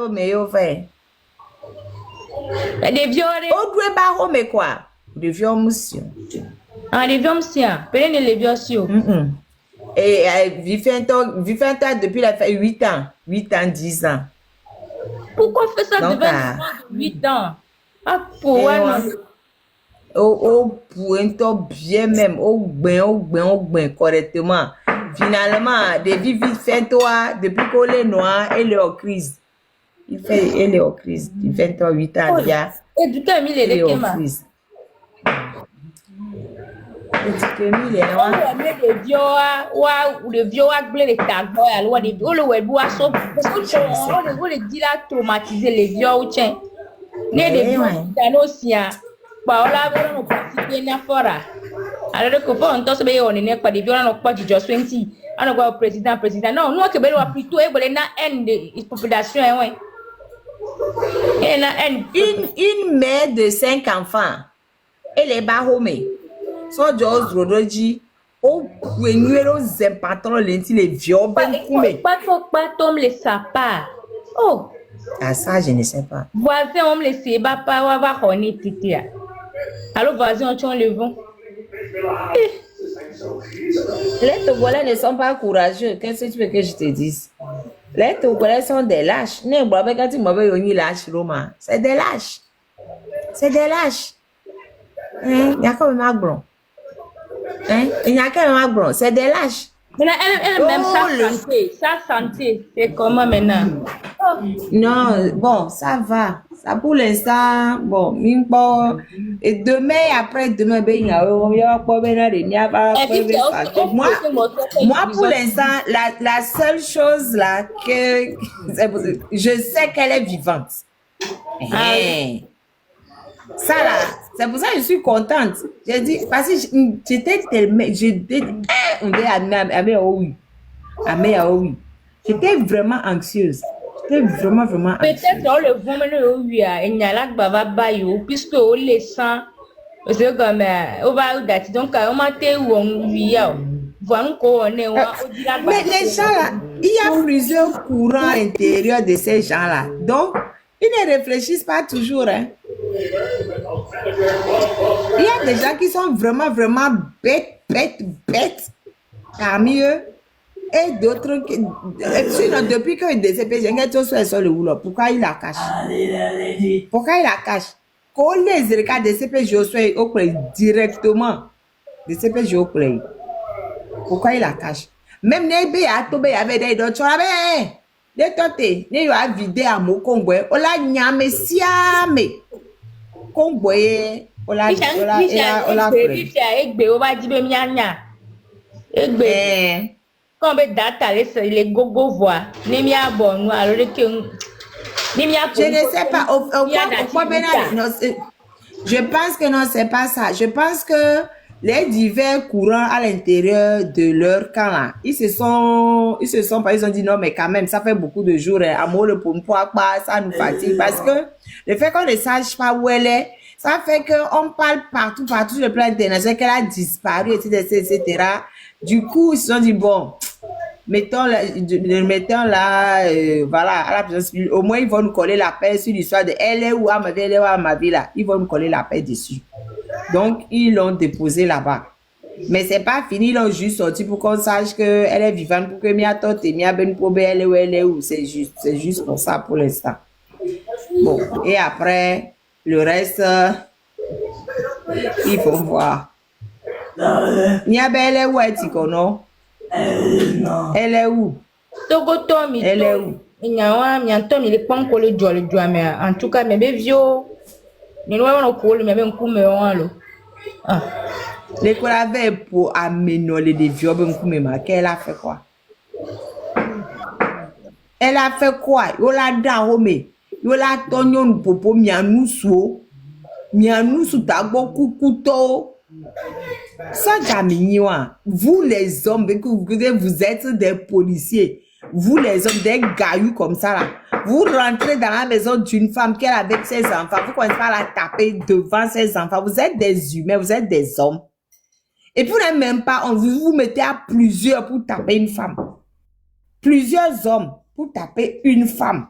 Mais au fait. Des violets. Au doué barreau, mais quoi? Des vieux monsieur. Ah, des vieux monsieur. Peut-être les vieux monsieur. Et vivant depuis la fin 8 ans. 8 ans, 10 ans. Pourquoi faire ça Donc, devant 8 ans? Ah, pour non. Pour un temps bien même, au ben, correctement. Finalement, depuis vite fait toi, depuis qu'on est noir, elle est en crise. Elle est en crise. Il fait 8 ans déjà. Et du coup, il est en crise. Le vieux a blé les tags, alors les vieux le bois sont on les dit là traumatiser les vieux ou tiens. Né des vieux dans aussi bah on l'a vu on participer na fora. Alors que bon on se on n'est pas des vieux on pas du just 20. On va président non nous que belo plutôt et bolé na end de population ouais. Et na une mère de 5 enfants. Elle est baromée. So George Rodoji au numéro zempatron lenti les vieux ben koumé. Pas tombe les sapins. Oh. Ah ça je ne sais pas. Voisin on me laisse pas va connaître titia. Alors voisin on le vent. Les Togolais ne sont pas courageux. Qu'est-ce que tu veux que je te dise? Les Togolais sont des lâches. Ne bois pas quand tu m'avais yoni lâche Roma. C'est des lâches. C'est des lâches. Il y a quand même un gros. Il y a quand même un gros. C'est des lâches. Mais elle même sa santé, c'est comment maintenant? Non, bon, ça va. Ça pour l'instant, bon, et demain et après-demain, moi, pour l'instant, la seule chose là que je sais qu'elle est vivante. Ça là, c'est pour ça que je suis contente. J'ai dit, parce que j'étais tellement, j'étais vraiment anxieuse. J'étais vraiment anxieuse. Peut-être on le voit maintenant, oui, il y a là que baba bayo, puisque on les sent, c'est comme, on va date, donc, on m'a dit où on vit, voilà qu'on est, mais les gens là, il y a plusieurs courants intérieurs de ces gens là. Donc, ils ne réfléchissent pas toujours, hein. Il y a des gens qui sont vraiment bêtes parmi eux. Et d'autres qui, sinon, depuis que le DCP, j'ai sur le boulot. Pourquoi il la cache? Pourquoi il la cache? Quand les regards DCP, je suis au play directement. DCP, je au play. Pourquoi il la cache? Même les à tomber avec des d'autres, les totés, les a vidé à mon congoué, on l'a nyame siame. Congoué, on l'a quand on data les gogo voix ni mi abon alors que ni mi je ne sais pas je pense que non c'est pas ça. Je pense que les divers courants à l'intérieur de leur camp là, ils se sont pas, ils ont dit non mais quand même ça fait beaucoup de jours amour le pompoir ça nous fatigue parce que le fait qu'on ne sache pas où elle est, ça fait que on parle partout sur le plan international qu'elle a disparu etc. Du coup ils se sont dit bon, mettons là, voilà, au moins ils vont nous coller la paix sur l'histoire de elle est où à ma vie là, ils vont nous coller la paix dessus. Donc ils l'ont déposé là-bas. Mais c'est pas fini, ils l'ont juste sorti pour qu'on sache qu'elle est vivante, pour que Mia Tote et Mia Ben Pobe elle est où, c'est juste pour ça pour l'instant. Bon, et après le reste, il faut voir. Mia Ben elle est où est-il non? Elle est où? Elle est où? En tout cas, mes vieux, nous avons cool, mais même comme l'école avait pour amener des vieux, qu'elle a fait quoi? Elle a fait quoi? Yola daome, yola tonyon popo mianouso tagbo kukuto. Ça, vous les hommes, vous êtes des policiers, vous les hommes, des gailloux comme ça là, vous rentrez dans la maison d'une femme qui est avec ses enfants, vous commencez à la taper devant ses enfants, vous êtes des humains, vous êtes des hommes. Et puis vous n'êtes même pas, vous mettez à plusieurs pour taper une femme. Plusieurs hommes pour taper une femme.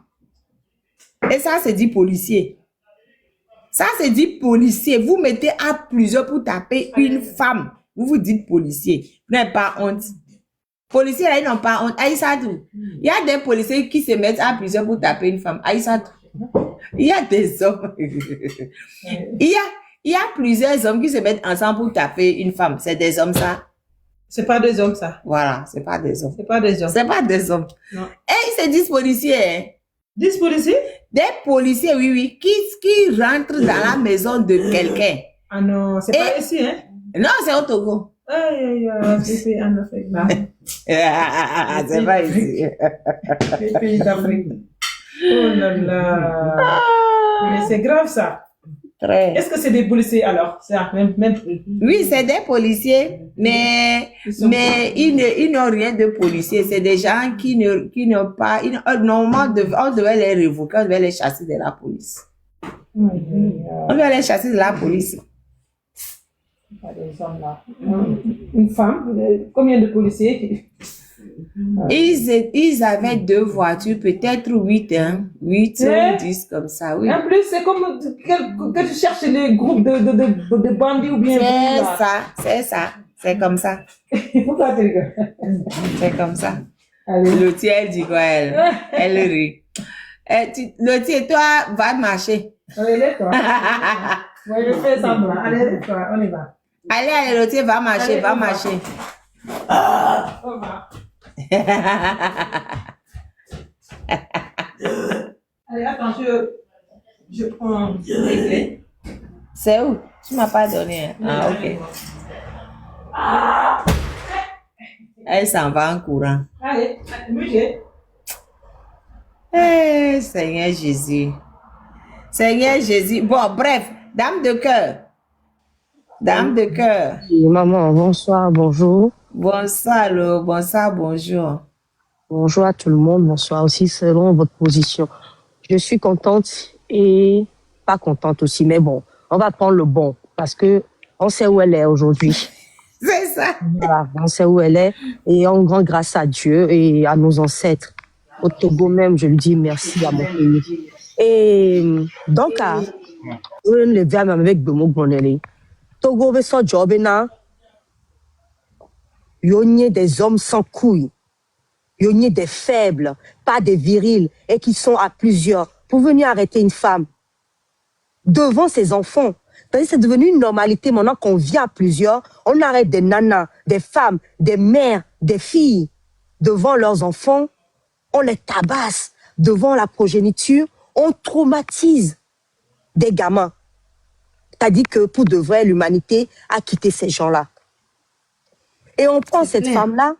Et ça, c'est dit policier. Ça, c'est dit policier. Vous mettez à plusieurs pour taper une femme. Vous vous dites policier. Vous n'avez pas honte. Policiers, là, ils n'ont pas honte. Aïssatou. Il y a des policiers qui se mettent à plusieurs pour taper une femme. Aïssatou. Il y a des hommes. Il y a plusieurs hommes qui se mettent ensemble pour taper une femme. C'est des hommes, ça? C'est pas des hommes, ça. Voilà, c'est pas des hommes. C'est pas des hommes. C'est pas des hommes. Non. Et ils se disent policiers, hein? 10 policiers? Des policiers, oui, qui rentrent dans la maison de quelqu'un. Ah non, c'est pas ici, hein? Non, c'est au Togo. Aïe, c'est en Afrique, là. C'est pas ici. Les pays d'Afrique. Oh là là. Mais c'est grave, ça. Très. Est-ce que c'est des policiers, alors? C'est même... Oui, c'est des policiers, mais ils n'ont rien de policiers. C'est des gens qui n'ont pas... Normalement, on devait les révoquer, on devait les chasser de la police. On devait les chasser de la police. Pas des hommes, là. Une femme, combien de policiers? Ils avaient 2 voitures, peut-être 8, hein. 8 ou 10 comme ça, oui. En plus, c'est comme que tu cherches les groupes de bandits ou bien... C'est ça. C'est comme ça. Pourquoi tu rigoles? C'est comme ça. Allez. L'autre, elle dit quoi, elle rit. L'autre, toi, va marcher. Allez, toi. Moi, je fais semblant. Allez, toi, on y va. Allez, l'autre, va marcher, Allez, va on va. marcher. On va. Allez, attends, je prends les clés. C'est où? Tu m'as pas donné. Ah, ok. Elle s'en va en courant. Allez, bougez. Eh, Seigneur Jésus. Seigneur Jésus. Bon, bref, dame de cœur. Dame de cœur. Oui, maman, bonsoir, bonjour. Bonsoir, bonsoir, bonjour. Bonjour à tout le monde, bonsoir aussi selon votre position. Je suis contente et pas contente aussi, mais bon, on va prendre le bon parce que on sait où elle est aujourd'hui. C'est ça. Voilà, on sait où elle est et en grande grâce à Dieu et à nos ancêtres. Au Togo même, je lui dis merci à mon pays. Et donc, on le vient même avec Bemo Gonele. Togo veut son job là. Yogné des hommes sans couilles. Yogné des faibles, pas des virils, et qui sont à plusieurs pour venir arrêter une femme devant ses enfants. C'est devenu une normalité maintenant qu'on vient à plusieurs, on arrête des nanas, des femmes, des mères, des filles devant leurs enfants, on les tabasse devant la progéniture, on traumatise des gamins. C'est-à-dire que pour de vrai, l'humanité a quitté ces gens-là. Et on prend cette femme-là.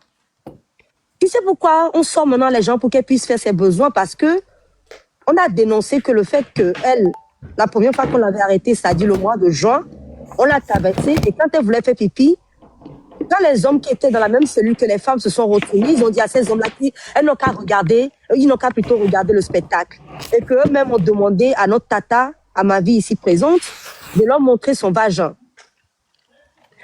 Tu sais pourquoi on sort maintenant les gens pour qu'elle puisse faire ses besoins? Parce que on a dénoncé que le fait qu'elle, la première fois qu'on l'avait arrêtée, c'est-à-dire le mois de juin, on l'a tabassée et quand elle voulait faire pipi, quand les hommes qui étaient dans la même cellule que les femmes se sont retrouvés, ils ont dit à ces hommes-là qu'ils n'ont qu'à regarder, ils n'ont qu'à plutôt regarder le spectacle. Et qu'eux-mêmes ont demandé à notre tata, à ma vie ici présente, de leur montrer son vagin.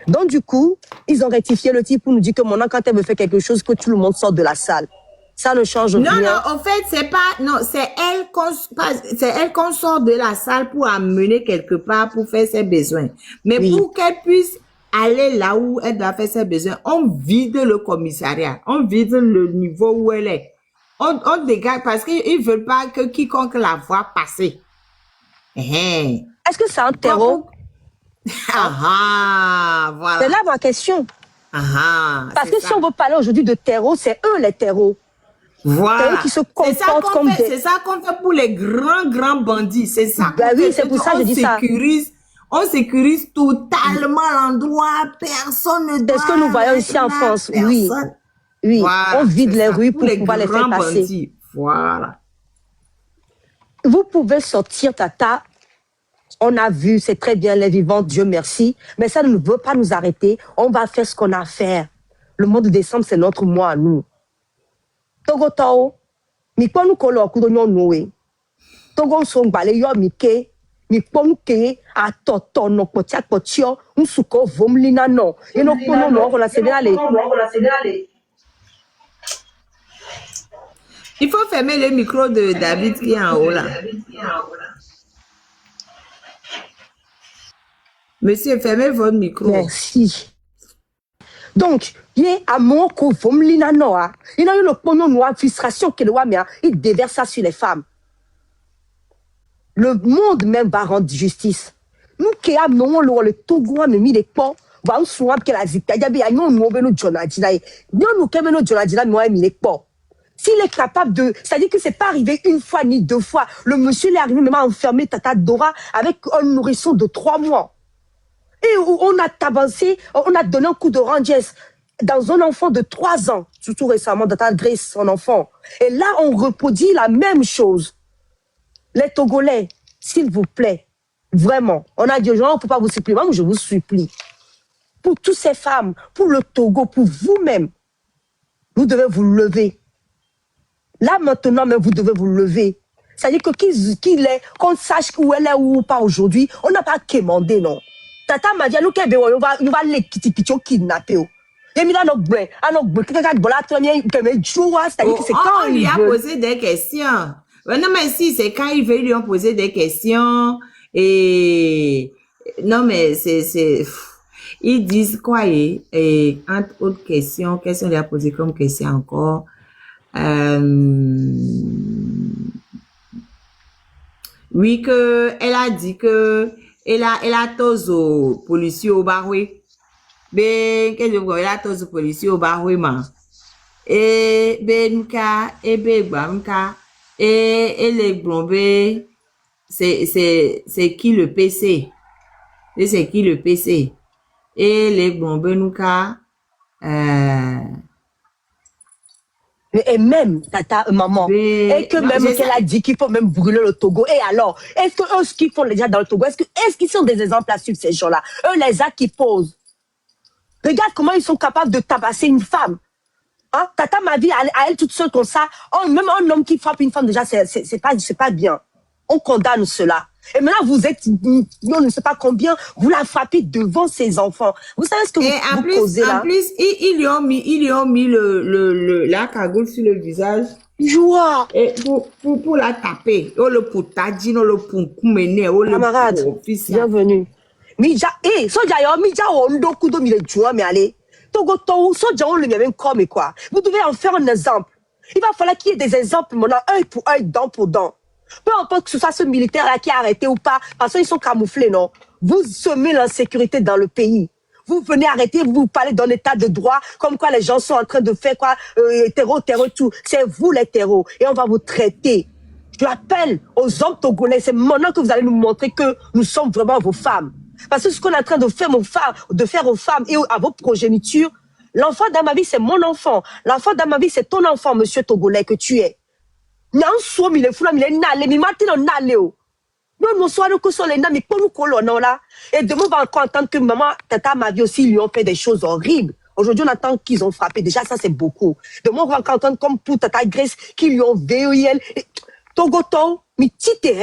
Donc du coup, ils ont rectifié le type pour nous dire que maintenant, quand elle veut faire quelque chose, que tout le monde sort de la salle. Ça ne change rien. Non, en fait, c'est pas, non, c'est elle qu'on sort de la salle pour amener quelque part pour faire ses besoins. Mais Oui. pour qu'elle puisse aller là où elle doit faire ses besoins, on vide le commissariat, on vide le niveau où elle est. On dégage parce qu'ils veulent pas que quiconque la voit passer. Est-ce que c'est un terreau? Voilà. C'est là ma question. Parce que si on veut parler aujourd'hui de terreau, c'est eux les terreaux. Voilà. C'est eux qui se comportent comme des... C'est ça qu'on fait pour les grands bandits. C'est ça. Ben oui, c'est pour ça que je dis ça. On sécurise totalement l'endroit. Personne ne doit... C'est ce que nous voyons ici en France. Oui. Oui. Voilà, On vide les ça, rues pour pouvoir les faire passer. Bandits. Voilà. Vous pouvez sortir, tata. On a vu, c'est très bien, les vivants, Dieu merci. Mais ça ne veut pas nous arrêter. On va faire ce qu'on a à faire. Le mois de décembre, c'est notre mois à nous. Togo Tao, mi ponu kolo kudo noue. Togo son bale yo mike, mi ponu ke a toto no potia potio, un suko vomlina no. Et no pono no la sedale. Il faut fermer le micro de David qui est en haut là. Monsieur, fermez votre micro. Merci. Donc, il y a amour qu'on veut il y a eu le pognon noir, frustration qu'il a, il déverse ça sur les femmes. Le monde même va rendre justice. Nous qui avons le Togo, mais mis les ponts, va on soit que la zita, il y a nous nous Jonadina, nous qui avons Jonadina, nous mis les ponts. S'il est capable de, c'est-à-dire que c'est pas arrivé une fois ni deux fois. Le monsieur est arrivé même à enfermer Tata Dora avec un nourrisson de 3 mois. Et on a avancé, on a donné un coup de rangesse dans un enfant de 3 ans, surtout récemment, Tata Grace, son enfant. Et là, on reproduit la même chose. Les Togolais, s'il vous plaît, vraiment, on a dit aux gens, on ne peut pas vous supplier, moi je vous supplie. Pour toutes ces femmes, pour le Togo, pour vous-même, vous devez vous lever. Là, maintenant, même, vous devez vous lever. C'est-à-dire que qu'il est, qu'on sache où elle est ou pas aujourd'hui, on n'a pas quémandé, non. Tata m'a dit, nous, on va les kidnapper. Et là, c'est-à-dire que c'est quand on lui a posé des questions. Non, mais si, c'est quand il veut, ils lui ont posé des questions. Et non, mais c'est ils disent quoi, et entre autres questions, qu'est-ce qu'on lui a posé comme question encore? Oui, que elle a dit que elle a tous aux policiers au baroué. Ben, qu'est-ce que elle a tous aux policiers au baroué, man. Et ben, nuka, et ben, banka, et les blombés, c'est qui le PC? Et c'est qui le PC? Et les blombés, nuka, et même, tata, maman, et que même qu'elle a dit qu'il faut même brûler le Togo. Et alors, est-ce que eux, ce qu'ils font déjà dans le Togo, est-ce qu'ils sont des exemples à suivre, ces gens-là? Eux, les actes qu'ils posent. Regarde comment ils sont capables de tabasser une femme. Hein? Tata m'a dit à elle toute seule comme ça. Oh, même un homme qui frappe une femme, déjà, c'est pas bien. On condamne cela. Et maintenant, vous êtes, on ne sait pas combien, vous la frappez devant ses enfants. Vous savez ce que vous causez là? En plus, ils lui ont mis la cagoule sur le visage. Joie. Et pour la taper. Oh, le poutadine, oh, le punkumene, oh, le camarade, bienvenue. Mija, soja yo, mija ondo kudo mi le joie, mais allez. Togo to, soja on le même comme quoi. Vous devez en faire un exemple. Il va falloir qu'il y ait des exemples maintenant, œil pour œil, dent pour dent. Peu importe que ce soit ce militaire-là qui a arrêté ou pas, parce qu'ils sont camouflés, non. Vous semez l'insécurité dans le pays. Vous venez arrêter, vous parlez d'un état de droit, comme quoi les gens sont en train de faire quoi, terreau, tout. C'est vous les terreaux, et on va vous traiter. Je l'appelle aux hommes togolais, c'est maintenant que vous allez nous montrer que nous sommes vraiment vos femmes. Parce que ce qu'on est en train de faire aux femmes et à vos progénitures, l'enfant dans ma vie, c'est mon enfant. L'enfant dans ma vie, c'est ton enfant, monsieur togolais, que tu es. Et demain, on va encore entendre que maman, tata, ma vie aussi, lui ont fait des choses horribles. Aujourd'hui, on attend qu'ils ont frappé. Déjà, ça, c'est beaucoup. Demain, on va encore entendre comme pour tata Grace, qui lui ont VEL. Togoto, mi tite,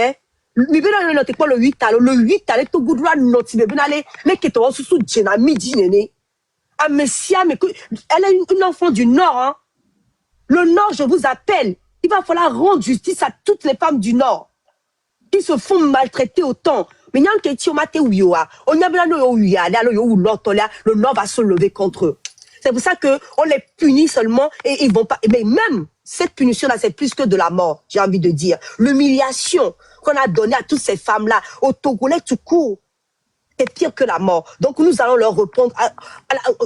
mi bena le note quoi le 8 à le 8 à Togo doit note, mi bena les keto sous djena midi néné. Ah, messia, mais elle est une enfant du Nord, hein. Le Nord, je vous appelle. Il va falloir rendre justice à toutes les femmes du Nord qui se font maltraiter autant. Mais il y a un question, le Nord va se lever contre eux. C'est pour ça qu'on les punit seulement et ils vont pas. Mais même cette punition-là, c'est plus que de la mort, j'ai envie de dire. L'humiliation qu'on a donnée à toutes ces femmes-là, aux Togolais tout court, c'est pire que la mort. Donc nous allons leur répondre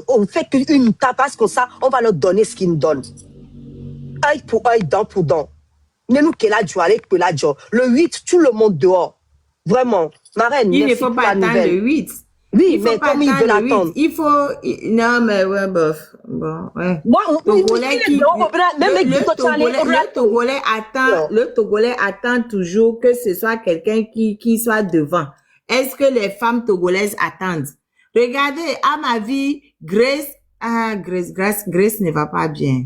au fait qu'une tapasse comme ça, on va leur donner ce qu'ils nous donnent. Œil pour œil, dent pour dent. Le 8, tout le monde dehors. Vraiment. Ma reine, il ne faut pas attendre le 8. Oui, mais comme il veut l'attendre. Il faut... Non, mais ouais, bof. Bon, ouais. Le Togolais attend toujours que ce soit quelqu'un qui soit devant. Est-ce que les femmes togolaises attendent? Regardez, à ma vie, Grace ne va pas bien.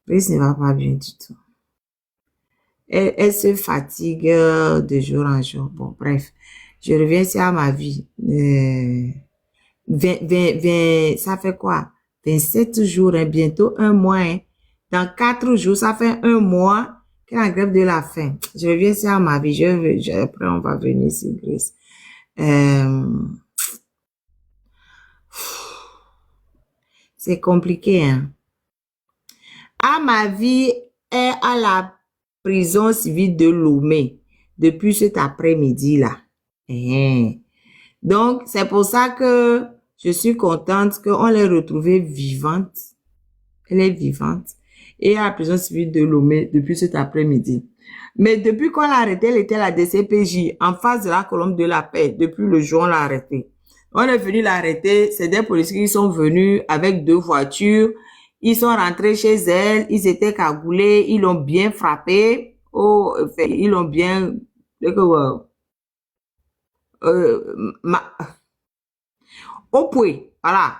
Grace ne va pas bien du tout. Elle se fatigue de jour en jour. Bon, bref. Je reviens sur ma vie. 20, ça fait quoi? 27 jours, hein, bientôt un mois. Hein. Dans 4 jours, ça fait 1 mois que la grève de la faim. Je reviens sur ma vie. Après, on va venir sur Grace. C'est compliqué, hein. À ma vie est à la prison civile de Lomé depuis cet après-midi-là. Donc, c'est pour ça que je suis contente qu'on l'ait retrouvée vivante. Elle est vivante. Et à la prison civile de Lomé depuis cet après-midi. Mais depuis qu'on l'a arrêtée, elle était à la DCPJ, en face de la colombe de la paix. Depuis le jour, on l'a arrêtée. On est venu l'arrêter. C'est des policiers qui sont venus avec 2 voitures. Ils sont rentrés chez elle. Ils étaient cagoulés. Ils l'ont bien frappé. Ils l'ont bien... voilà.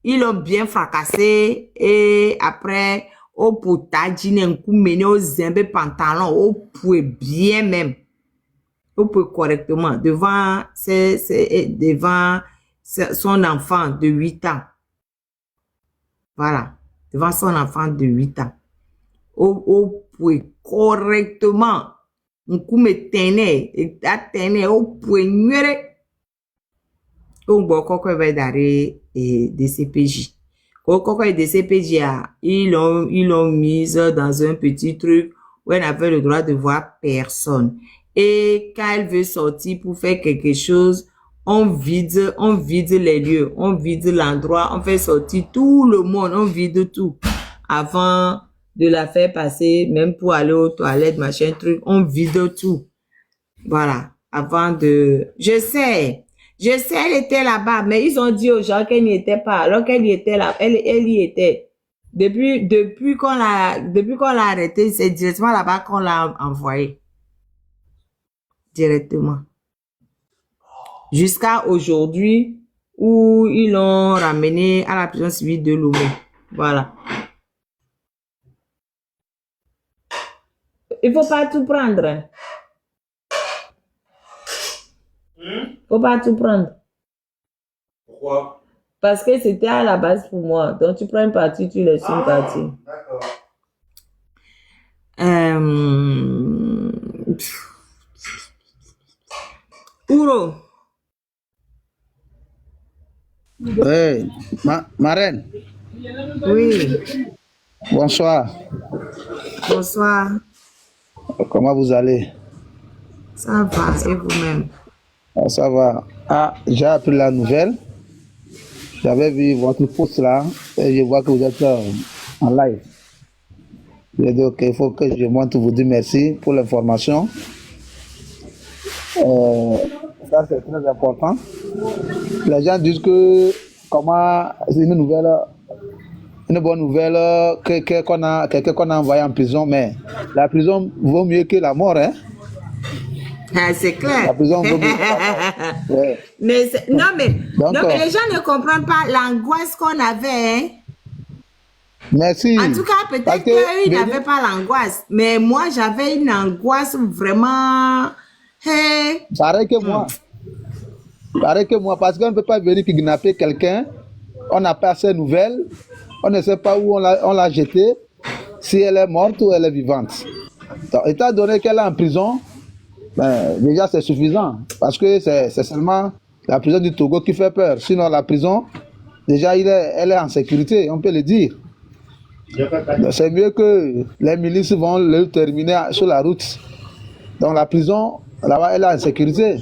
Ils l'ont bien fracassé. Et après, au potadine, un coup mené au zimbe pantalon, au pouet bien même. Au pouet correctement. Devant son enfant de 8 ans. Voilà. Devant son enfant de 8 ans. Au pouet correctement. Un coup me tenait. Et tenait au pouet nuere. Donc, bon, quand on va d'arrêt des CPJ. Quand des CPJ, ils l'ont mise dans un petit truc où elle n'avait le droit de voir personne. Et quand elle veut sortir pour faire quelque chose, on vide les lieux, on vide l'endroit, on fait sortir tout le monde, on vide tout. Avant de la faire passer, même pour aller aux toilettes, machin, truc, on vide tout. Voilà. Avant de... Je sais, elle était là-bas, mais ils ont dit aux gens qu'elle n'y était pas. Alors qu'elle y était là, elle y était. Depuis qu'on l'a arrêtée, c'est directement là-bas qu'on l'a envoyée. Directement. Jusqu'à aujourd'hui, où ils l'ont ramenée à la prison civile de Lomé. Voilà. Il faut pas tout prendre. Faut pas tout prendre. Pourquoi? Parce que c'était à la base pour moi. Donc tu prends une partie, tu laisses une partie. D'accord. Ouro. Hey, ma reine, Oui. bonsoir. Bonsoir. Comment vous allez? Ça va, et vous-même? Ah, ça va. Ah, j'ai appris la nouvelle. J'avais vu votre post là et je vois que vous êtes en live. Donc, il faut que je monte vous dire merci pour l'information. Ça, c'est très important. Les gens disent que comment c'est une bonne nouvelle quelqu'un qu'on a envoyé en prison, mais la prison vaut mieux que la mort, hein? Ah, c'est clair. La prison vaut mieux que la mort. Ouais. Mais non, mais les gens ne comprennent pas l'angoisse qu'on avait, hein? Merci. En tout cas, peut-être qu'eux, ils n'avaient pas l'angoisse. Mais moi, j'avais une angoisse vraiment... Hey. Pareil que moi. Pareil que moi, parce qu'on ne peut pas venir kidnapper quelqu'un. On n'a pas ces nouvelles. On ne sait pas où on l'a jetée. Si elle est morte ou elle est vivante. Donc, étant donné qu'elle est en prison, ben, déjà c'est suffisant. Parce que c'est seulement la prison du Togo qui fait peur. Sinon, la prison, déjà, elle est en sécurité, on peut le dire. C'est mieux que les milices vont le terminer sur la route. Donc la prison, là-bas, elle est en sécurité.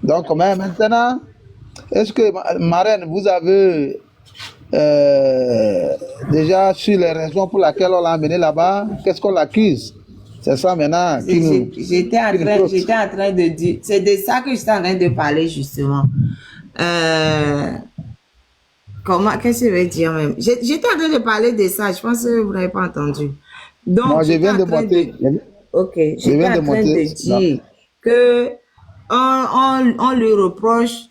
Donc maintenant, est-ce que, ma reine, vous avez déjà su les raisons pour lesquelles on l'a amené là-bas? Qu'est-ce qu'on l'accuse? C'est ça maintenant qui nous... J'étais en train de dire... C'est de ça que j'étais en train de parler, justement. Qu'est-ce que je vais dire même? J'étais en train de parler de ça. Je pense que vous n'avez pas entendu. Donc, moi, je viens de monter. Ok, j'étais en train de dire que on lui reproche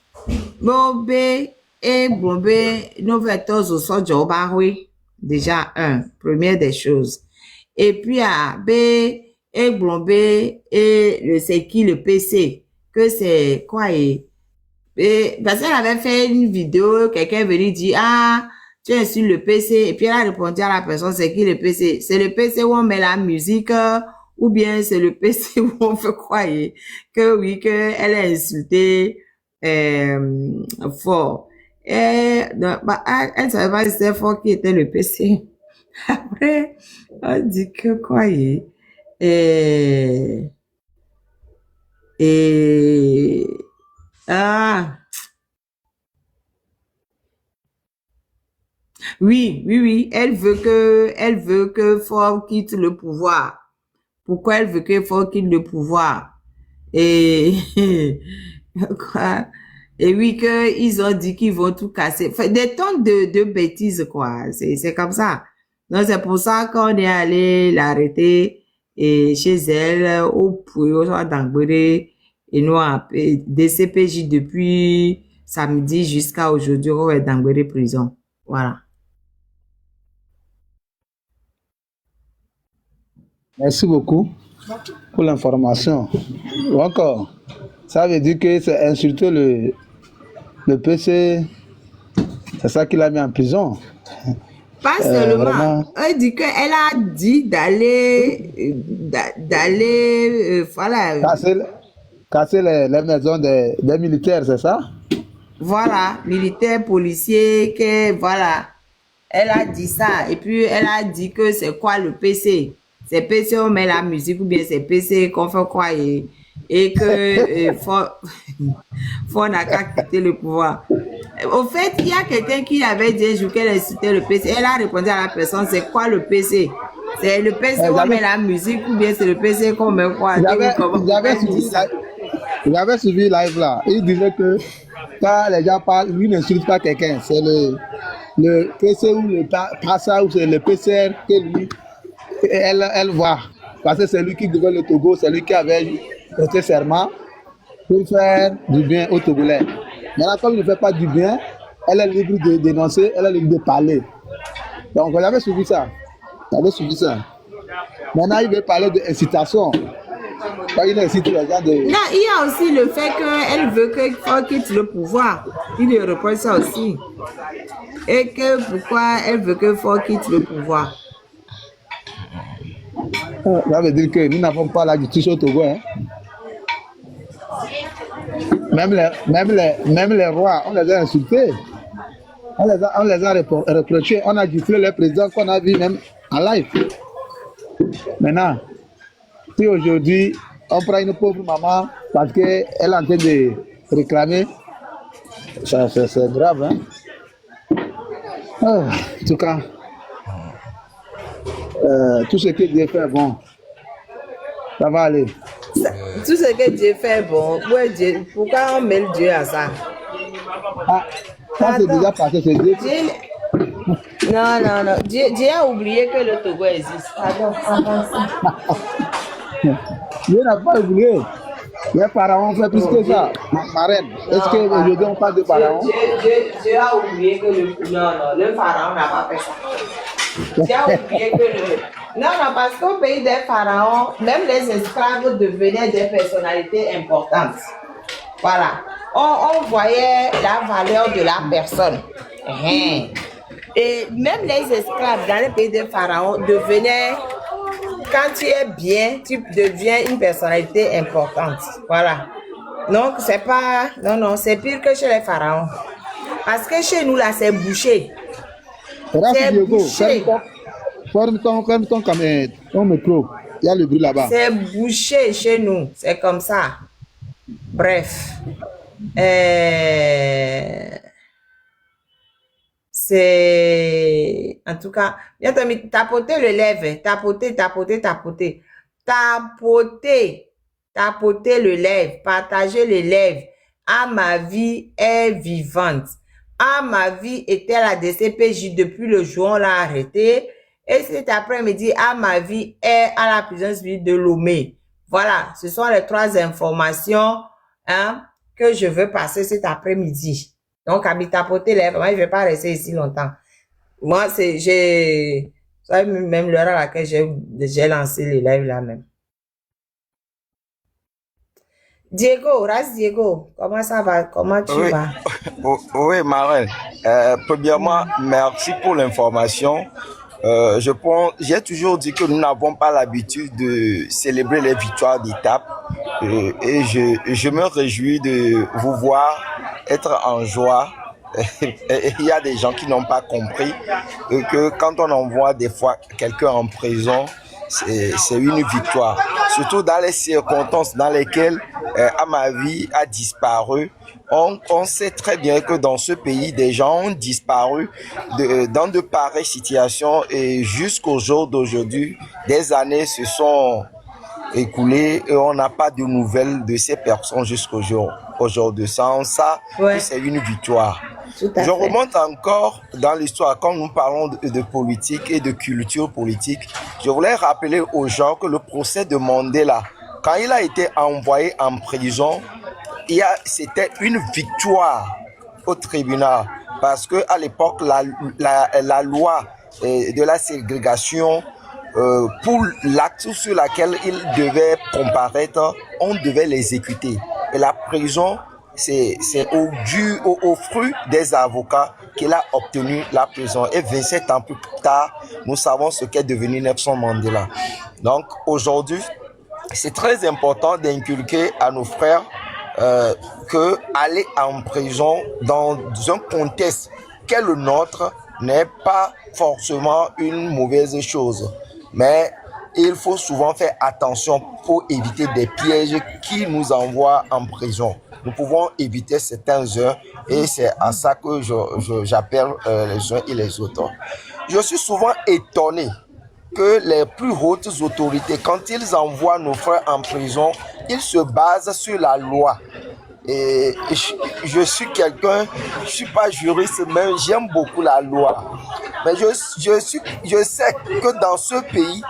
Bobé et Bobé nous vetos au sol de déjà première des choses. Et puis à B et Bobé et c'est qui le PC que c'est quoi et parce qu'elle avait fait une vidéo, quelqu'un est venu dire tu installes le PC. Et puis elle a répondu à la personne, c'est qui le PC? C'est le PC où on met la musique ou bien c'est le PC où on fait croire que oui, que elle a insulté fort. Et donc, bah, elle savait pas si c'était fort qui était le PC. Après, on dit que quoi et ah oui, elle veut que Ford quitte le pouvoir. Pourquoi elle veut que Ford quitte le pouvoir? Et quoi? Et oui, que ils ont dit qu'ils vont tout casser. Enfin, des tonnes de bêtises, quoi. C'est comme ça. Donc, c'est pour ça qu'on est allé l'arrêter et chez elle, au Puyo, d'Angbere, et nous, des CPJ depuis samedi jusqu'à aujourd'hui, on est d'Angbere prison. Voilà. Merci beaucoup pour l'information. Encore, ça veut dire que c'est insulter le PC, c'est ça qu'il a mis en prison. Pas seulement. Vraiment. Elle dit qu'elle a dit d'aller, voilà. Casser les maisons des militaires, c'est ça? Voilà, militaire, policier, que voilà. Elle a dit ça. Et puis, elle a dit que c'est quoi le PC? C'est PC, on met la musique ou bien c'est PC qu'on fait quoi et que faut n'a qu'à quitter le pouvoir. Au fait, il y a quelqu'un qui avait dit un jour qu'elle incitait le PC. Elle a répondu à la personne, c'est quoi le PC? C'est le PC où on met la musique ou bien c'est le PC qu'on met quoi? J'avais suivi live là. Il disait que quand les gens parlent, lui n'insulte pas quelqu'un. C'est le PC ou le PASA ou c'est le PCR que lui, elle voit. Parce que c'est lui qui gouverne le Togo, c'est lui qui avait prêté serment pour faire du bien au Togolais. Maintenant, comme il ne fait pas du bien, elle est libre de dénoncer, elle est libre de parler. Donc, j'avais suivi ça. Maintenant, il veut parler d'incitation. Quand il incite les gens de... Non, il y a aussi le fait qu'elle veut qu'on quitte le pouvoir. Il lui reproche ça aussi. Et que pourquoi elle veut que Ford quitte le pouvoir. Ça veut dire que nous n'avons pas la justice au Togo. Hein. Même les rois, on les a insultés. On les a reprochés. On a giflé les présidents qu'on a vu même en live. Maintenant, si aujourd'hui, on prend une pauvre maman parce qu'elle est en train de réclamer, c'est grave. Hein? En tout cas, tout ce que Dieu fait, bon, ça va aller. Tout ce que Dieu fait, bon, ouais, Dieu, pourquoi on met Dieu à ça? Ah, ça c'est déjà passé, c'est Dieu. Non. Dieu a oublié que le Togo existe. Pardon. Dieu n'a pas oublié. Les pharaons fait plus que ça. Ma reine, est-ce qu'aujourd'hui on parle de pharaons? Dieu a oublié que le pharaon n'a pas fait ça. Dieu a oublié que Non, parce qu'au pays des pharaons, même les esclaves devenaient des personnalités importantes. Voilà. On voyait la valeur de la personne. Et même les esclaves dans le pays des pharaons devenaient, quand tu es bien, tu deviens une personnalité importante. Voilà. Donc, c'est pas, non, c'est pire que chez les pharaons. Parce que chez nous, là, c'est bouché. C'est bouché. Ferme ton micro. Il y a le bruit là-bas. C'est bouché chez nous. C'est comme ça. Bref. C'est... En tout cas, viens tapoter le lèvre. Tapoter le lèvre. Partager le lèvre. Ah, ma vie est vivante. Ah, ma vie était à la DCPJ depuis le jour où on l'a arrêté. Et cet après-midi, ah, ma vie est à la prison civile de Lomé. Voilà, ce sont les 3 informations que je veux passer cet après-midi. Donc, à m'y tapoter lèvres, moi, je ne vais pas rester ici longtemps. Moi, j'ai même l'heure à laquelle j'ai lancé les lives là même. Diego, comment ça va? Comment tu vas? Oui, Marel. Premièrement, merci pour l'information. J'ai toujours dit que nous n'avons pas l'habitude de célébrer les victoires d'étape et je me réjouis de vous voir être en joie. Il y a des gens qui n'ont pas compris que quand on envoie des fois quelqu'un en prison, c'est une victoire. Surtout dans les circonstances dans lesquelles Amavi a disparu. On sait très bien que dans ce pays, des gens ont disparu dans de pareilles situations et jusqu'au jour d'aujourd'hui, des années se sont écoulées et on n'a pas de nouvelles de ces personnes jusqu'au jour de ça. Ouais. C'est une victoire. Tout à Je fait. remonte encore dans l'histoire, quand nous parlons de politique et de culture politique, je voulais rappeler aux gens que le procès de Mandela, quand il a été envoyé en prison, c'était une victoire au tribunal parce que à l'époque la loi de la ségrégation pour l'acte sur laquelle il devait comparaître, on devait l'exécuter. Et la prison, c'est au fruit des avocats qu'il a obtenu la prison. Et 27 ans plus tard, nous savons ce qu'est devenu Nelson Mandela. Donc aujourd'hui, c'est très important d'inculquer à nos frères que aller en prison dans un contexte qu'est le nôtre n'est pas forcément une mauvaise chose. Mais il faut souvent faire attention pour éviter des pièges qui nous envoient en prison. Nous pouvons éviter certaines heures et c'est à ça que j'appelle les uns et les autres. Je suis souvent étonné que les plus hautes autorités, quand ils envoient nos frères en prison, ils se basent sur la loi. Et je suis quelqu'un, je suis pas juriste, mais j'aime beaucoup la loi. Mais je sais que dans ce pays,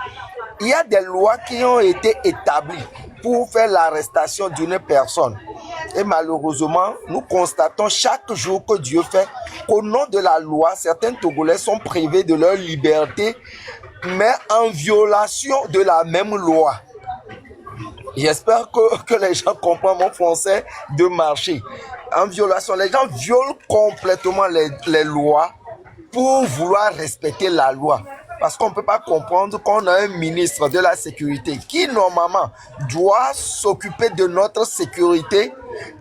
il y a des lois qui ont été établies pour faire l'arrestation d'une personne. Et malheureusement, nous constatons chaque jour que Dieu fait qu'au nom de la loi, certains Togolais sont privés de leur liberté, mais en violation de la même loi. J'espère que les gens comprennent mon français de marché. En violation, les gens violent complètement les lois pour vouloir respecter la loi. Parce qu'on ne peut pas comprendre qu'on a un ministre de la sécurité qui normalement doit s'occuper de notre sécurité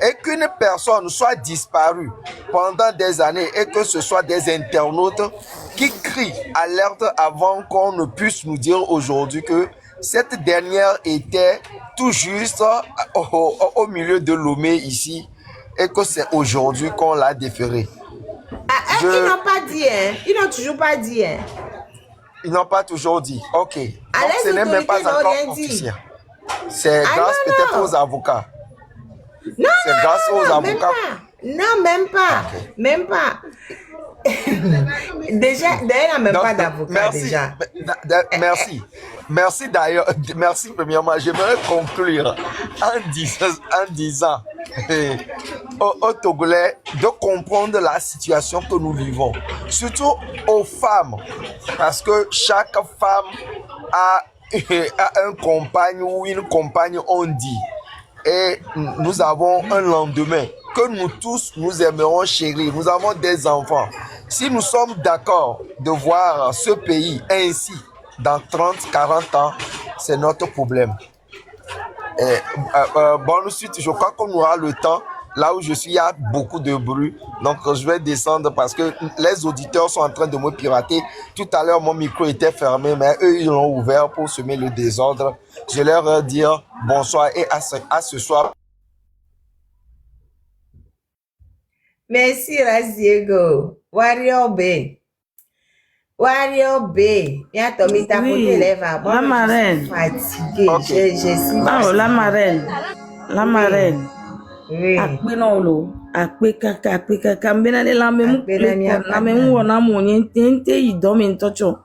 et qu'une personne soit disparue pendant des années et que ce soit des internautes qui crient alerte avant qu'on ne puisse nous dire aujourd'hui que cette dernière était tout juste au milieu de Lomé ici et que c'est aujourd'hui qu'on l'a déféré. Ils n'ont pas dit, hein? Ils n'ont toujours pas dit, hein? Ils n'ont pas toujours dit. Ok. Donc ce n'est même pas encore officiel. C'est grâce peut-être aux avocats. Non, c'est grâce aux avocats. Non, même pas. Okay. Même pas. Déjà, d'ailleurs, il n'y a même pas d'avocat déjà. Merci. Merci d'ailleurs. Merci premièrement. J'aimerais conclure en disant aux Togolais de comprendre la situation que nous vivons. Surtout aux femmes. Parce que chaque femme a un compagne ou une compagne, on dit. Et nous avons un lendemain que nous tous, nous aimerons chérir. Nous avons des enfants. Si nous sommes d'accord de voir ce pays ainsi dans 30, 40 ans, c'est notre problème. Bonne suite, je crois qu'on aura le temps. Là où je suis, il y a beaucoup de bruit. Donc, je vais descendre parce que les auditeurs sont en train de me pirater. Tout à l'heure, mon micro était fermé, mais eux, ils l'ont ouvert pour semer le désordre. Je leur dire bonsoir et à ce soir. Merci, Raziego. Warrior B. Warrior B. Viens, Tommy, t'as posé les lèvres. La marraine. Fatiguée. Okay. Oh, la marraine. La marraine. Oui. Akpe na olo. Akpe kaka. Mbena de la memu kule. La memu wana monye. Nte yi domi ntocho.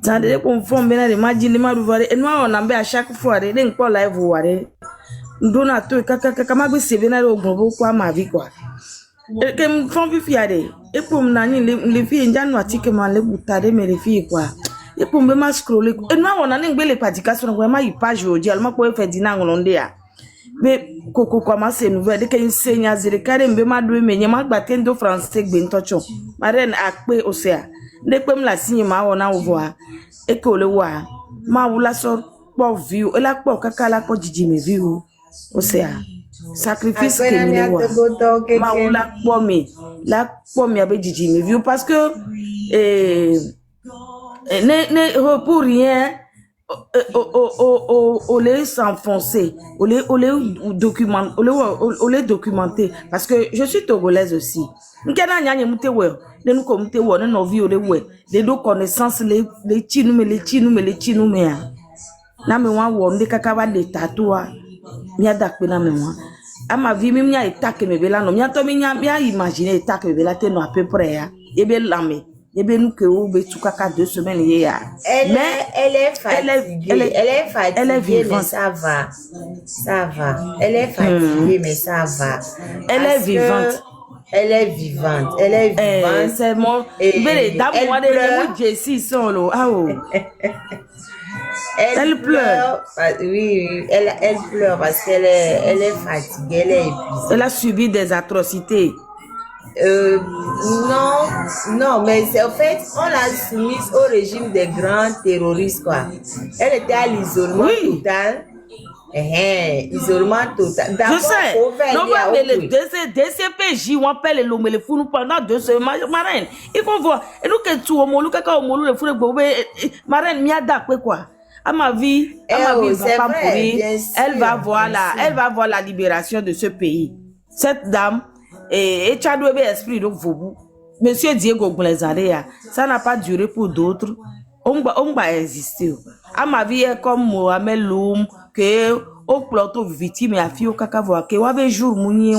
Tande de konfon mbena de majili maruvare. Enwa wana mbe a chaque fois de nkpo live ware. Ndona to kaka magbe sebena de ogbobo kwa mavi kwa. Que me font fier et pour m'nani les filles indiennes attique man les boutade mais les filles quoi et pour me scroller et nous on a n'engbe les padications vraiment il page aujourd'hui allemand pour faire dîner en Londres Mais Coco commence une nouvelle. Dès qu'il enseigne à zéro, car il m'a doué, mais il m'a battu de français, ben tocho. Ma reine a pris au CA. Dès que me la signe, ma on a voir. Et que le voit. Ma ou la sort pour view. Et la pour caca la pour Gigi me view. Au CA. Sacrifice que me voit. Ma ou la pour me. La pour me avec Gigi me view. Parce que, pour rien, au les s'enfoncer, au les documenter, parce que je suis togolaise aussi. Nous les deux connaissances, les chinou, mais na me wan wo ndeka kaba de tatua mia dakpe na me wan ama vi mi mia etake me bela no mia to mi mia imaginer etake me bela te no à peu près ya ebe lame ebe nous que ou be tukaka 2 semaines ye ya mais elle est fatiguée elle est vivante mais ça va elle est fatiguée mais ça va elle est vivante. Elle est vivante. C'est mon. Elle pleure. Elle pleure. Oui, elle pleure parce qu'elle est fatiguée, elle est épuisée. Elle a subi des atrocités. Non, mais c'est en fait, on l'a soumise au régime des grands terroristes, quoi. Elle était à l'isolement total. Isolement total. Je sais. Non, mais les DCPJ, on appelle l'homme les fous pendant 2 semaines. Marraine, il faut voir. Et nous, que tu omolu, le fou, marraine, miada, quoi. À ma vie, elle va voir la libération de ce pays. Cette dame, et Tchadouebe esprit de vous, Monsieur Diego Blazarea, ça n'a pas duré pour d'autres. On va exister. À ma vie, comme Mohamed Loum, que au plateau victime et à fille au cacavoa, que avait jour mouni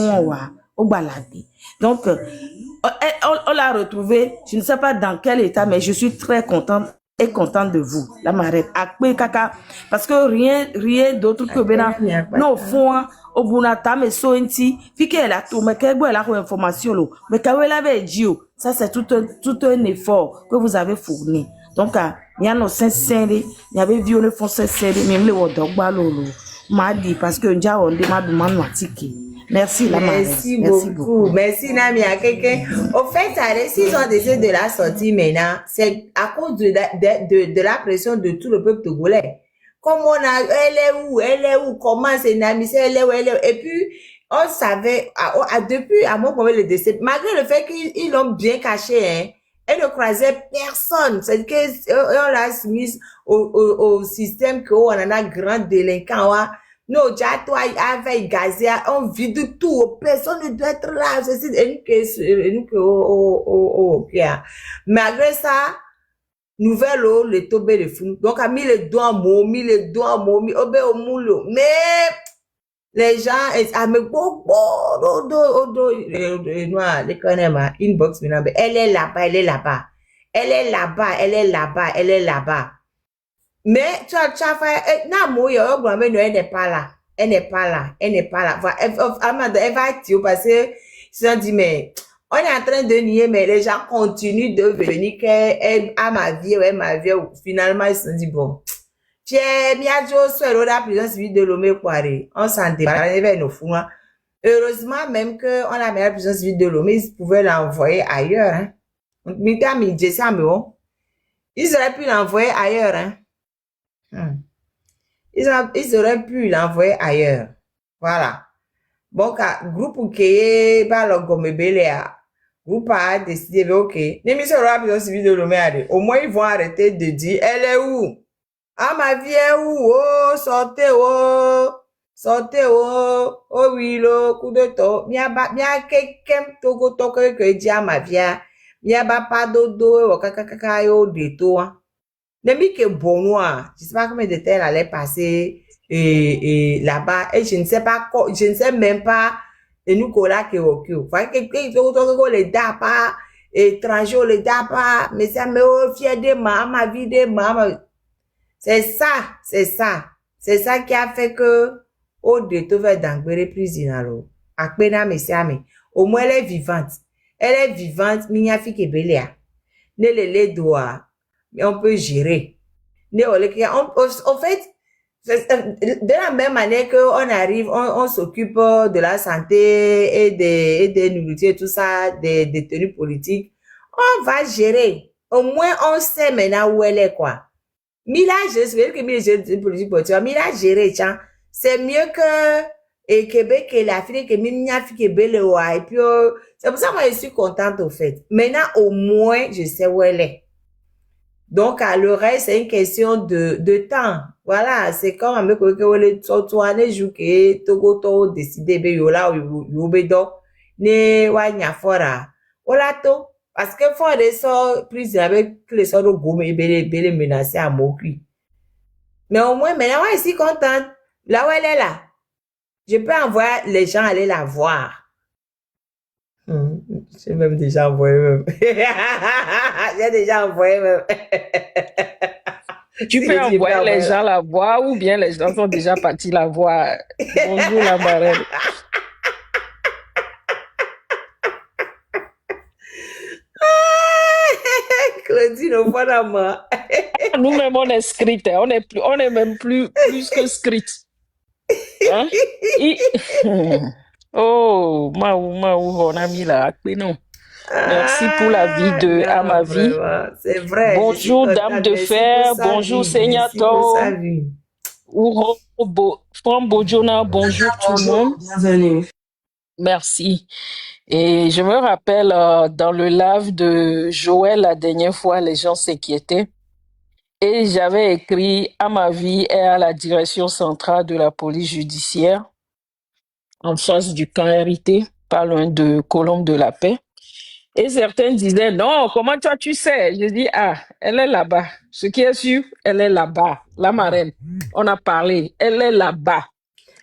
au baladi. Donc, on l'a retrouvé, je ne sais pas dans quel état, mais je suis très contente et contente de vous, la marraine. Parce que rien d'autre que Bénin, non, fond, au Bunata, mais sointi, fi qu'elle a tout, mais qu'elle a information, mais qu'elle avait dit, ça c'est tout un effort que vous avez fourni. Donc, il y a nos sincères, il y avait violé fond sincères, même les wodogba lolo. M'a dit parce que déjà on demande merci la marraine. Merci beaucoup. Merci Namia quelqu'un. Au fait, s'ils ont décidé de la sortir maintenant, c'est à cause de la pression de tout le peuple togolais. Comme on a, elle est où, comment c'est Nami, elle est où, et puis, on savait, depuis, à mon moment, le décès, malgré le fait qu'ils l'ont bien caché, hein, elle ne croisait personne. C'est que, on l'a soumise au système qu'on en a grand délinquant, non, toi, avec gazé, on vide tout, personne ne doit être là, malgré ça, nouvelle le tobé de fou. Donc, a mis les doigts obé au moulot. Mais, les gens, mais les connaît ma inbox, elle est là-bas. Mais, tu as fait, elle n'est pas là. Elle n'est pas là. Elle va dire parce que, ils ont dit, mais, on est en train de nier, mais les gens continuent de venir qu'elle a ma vie, finalement, ils se sont dit, bon, Pierre, Miadjo, seul, la prison civile de Lomé, on s'en débarrasse vers nos fous, hein. Heureusement, même qu'on a la prison civile de Lomé, ils pouvaient l'envoyer ailleurs, hein. Ils auraient pu l'envoyer ailleurs, hein. Ils auraient pu l'envoyer ailleurs. Voilà. Bon, groupe qui est pas le gomebelea. Groupe a décidé, ok. L'émission de la prison civile de Lomé, au moins ils vont arrêter de dire, elle est où? Ah, ma vie est où? Oh, sortez, oh, oui, le coup de temps. Mia quelqu'un, togo, que dit à ma vie, mia pas dodo, kaka, yo, de toi. Demi que bon, je sais pas combien de temps elle allait passer, là-bas, et je ne sais même pas, et nous, là, voilà, que les dapa, étrangers, les dapa, mais ça me fier de ma vie de maman. C'est ça qui a fait que, au détour vers d'Angbere prison, Akpena Messiame, au moins elle est vivante, minya fi kebelea. Ne le doigt, mais on peut gérer. En fait, De la même manière qu'on arrive, on s'occupe de la santé et des nourritures et tout ça, des tenues politiques, on va gérer. Au moins, on sait maintenant où elle est, quoi. Mila, je sais que Mila, je politique politique. Mila, gérer, tiens. C'est mieux que, et Québec, et la fille, que Mila, fille, Québec, le wa. Et puis, c'est pour ça que moi, je suis contente, au fait. Maintenant, au moins, je sais où elle est. Donc, à l'oreille, c'est une question de temps. Voilà, c'est comme un peu que le totoane joué, togo to décidé, be yola ou yobedo, ne wa nyafora. Ola to, parce que faut des sorts plus avec les sorts de gomme et belle menacé à moquer. Mais au moins, maintenant, moi, je suis contente. Là où elle est là, je peux envoyer les gens aller la voir. J'ai même déjà envoyé même. J'ai déjà envoyé même. Tu peux envoyer les gens la voir ou bien les gens sont déjà partis la voir. Bonjour la marraine. Claudine, au fond de moi. Nous-mêmes, on est script. On est même plus que script. Hein? Oh, on a mis la non. Merci pour la vie de non, à ma vie. C'est vrai. Bonjour, dame de fer. Bonjour, Seignato. Franck Bojona, bonjour tout le monde. Bienvenue. Merci. Et je me rappelle dans le live de Joël la dernière fois, les gens s'inquiétaient. Et j'avais écrit à ma vie et à la direction centrale de la police judiciaire en face du camp RIT, pas loin de Colombe de la Paix. Et certains disaient, non, comment toi tu sais? Je dis, ah, elle est là-bas. Ce qui est sûr, elle est là-bas. La marraine, on a parlé, elle est là-bas.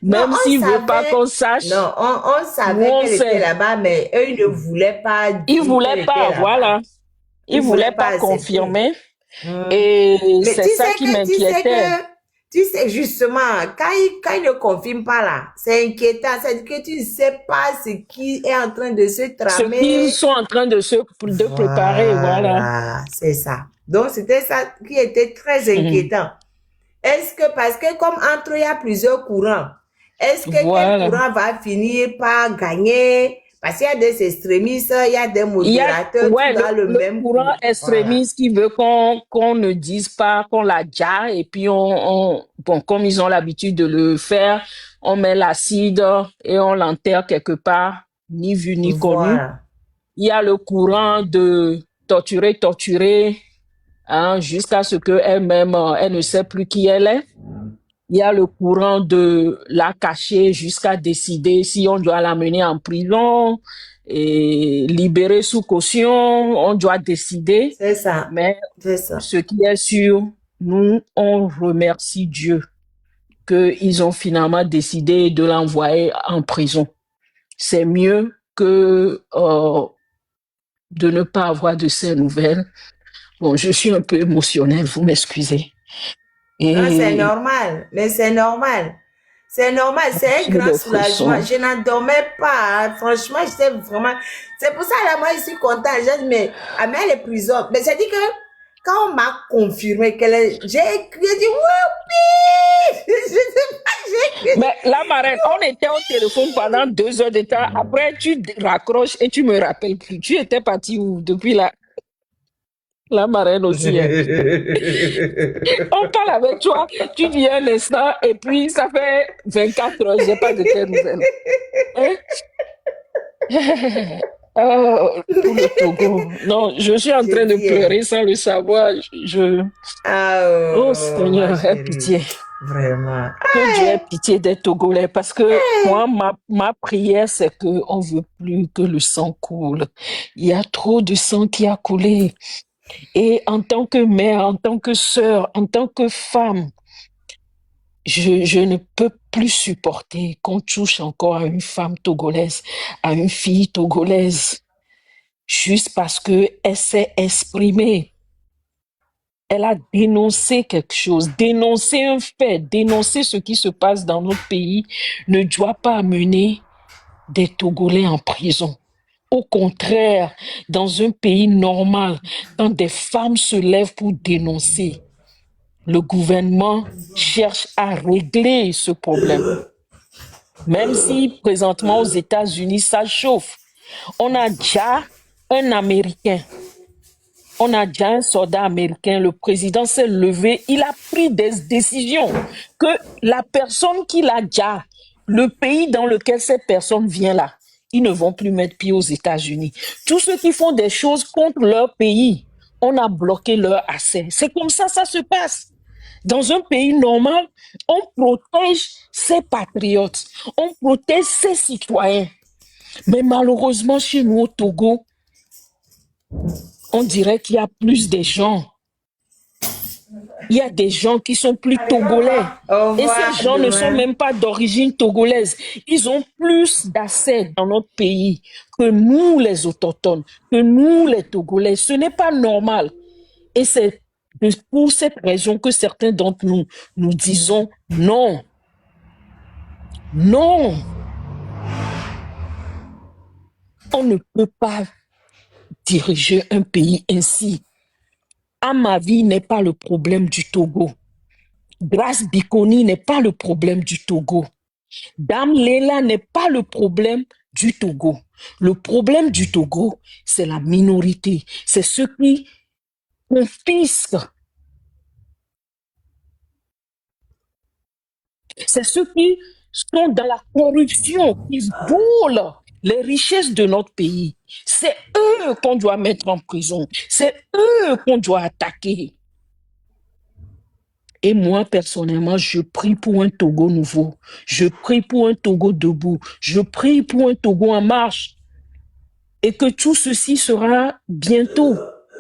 Même s'il ne veut pas qu'on sache. Non, on savait qu'elle était là-bas, mais eux, ils ne voulaient pas dire. Ils ne voulaient pas, voilà. Ils ne voulaient pas confirmer. Et c'est ça qui m'inquiétait. Tu sais, justement, quand il ne confirme pas là, c'est inquiétant. C'est que tu ne sais pas ce qui est en train de se tramer. Ce qu'ils sont en train de préparer, voilà. C'est ça. Donc, c'était ça qui était très inquiétant. Est-ce que, parce que comme entre il y a plusieurs courants, est-ce que quel courant va finir par gagner? Parce qu'il y a des extrémistes, il y a des modérateurs dans le même courant extrémiste qui veut qu'on ne dise pas, qu'on la ja, et puis bon, comme ils ont l'habitude de le faire, on met l'acide et on l'enterre quelque part, ni vu ni connu. Il y a le courant de torturer, hein, jusqu'à ce qu'elle-même, elle ne sait plus qui elle est. Il y a le courant de la cacher jusqu'à décider si on doit l'amener en prison et libérer sous caution, on doit décider. C'est ça. Mais ce qui est sûr, nous, on remercie Dieu qu'ils ont finalement décidé de l'envoyer en prison. C'est mieux que de ne pas avoir de ces nouvelles. Bon, je suis un peu émotionnelle, vous m'excusez. Non, c'est normal, mais c'est normal. C'est normal, c'est un grand soulagement. Je n'en dormais pas, hein. Franchement, j'étais vraiment... C'est pour ça, là, moi, je suis contente. J'ai dit, mais Amel est prison. Mais c'est dit que quand on m'a confirmé qu'elle est... J'ai dit, woupi! Je sais pas, j'ai... Mais la marraine, on était au téléphone pendant 2 heures de temps. Après, tu raccroches et tu me rappelles plus. Tu étais parti où depuis là? La marraine aussi. Hein. On parle avec toi, tu viens un instant et puis ça fait 24 heures, j'ai pas de tes nouvelles. Hein? Oh, pour le Togo. Non, je suis en train de pleurer sans le savoir. Oh Seigneur, aie pitié. Vraiment. Que Dieu ait pitié des Togolais parce que moi, ma prière, c'est qu'on ne veut plus que le sang coule. Il y a trop de sang qui a coulé. Et en tant que mère, en tant que sœur, en tant que femme, je ne peux plus supporter qu'on touche encore à une femme togolaise, à une fille togolaise, juste parce qu'elle s'est exprimée. Elle a dénoncé quelque chose, dénoncé un fait, dénoncé ce qui se passe dans notre pays ne doit pas amener des Togolais en prison. Au contraire, dans un pays normal, quand des femmes se lèvent pour dénoncer, le gouvernement cherche à régler ce problème. Même si présentement aux États-Unis, ça chauffe. On a déjà un Américain. On a déjà un soldat américain. Le président s'est levé. Il a pris des décisions que la personne qui l'a déjà, le pays dans lequel cette personne vient là, ils ne vont plus mettre pied aux États-Unis. Tous ceux qui font des choses contre leur pays, on a bloqué leur accès. C'est comme ça se passe. Dans un pays normal, on protège ses patriotes, on protège ses citoyens. Mais malheureusement, chez nous au Togo, on dirait qu'il y a plus de gens. Il y a des gens qui sont plus togolais. Et ces gens ne sont même pas d'origine togolaise. Ils ont plus d'accès dans notre pays que nous, les autochtones, que nous, les Togolais. Ce n'est pas normal. Et c'est pour cette raison que certains d'entre nous, nous disons non. Non. On ne peut pas diriger un pays ainsi. Amavi n'est pas le problème du Togo. Grace Bikoni n'est pas le problème du Togo. Dame Lela n'est pas le problème du Togo. Le problème du Togo, c'est la minorité. C'est ceux qui confisquent. C'est ceux qui sont dans la corruption, qui volent les richesses de notre pays. C'est eux qu'on doit mettre en prison. C'est eux qu'on doit attaquer. Et moi, personnellement, je prie pour un Togo nouveau. Je prie pour un Togo debout. Je prie pour un Togo en marche. Et que tout ceci sera bientôt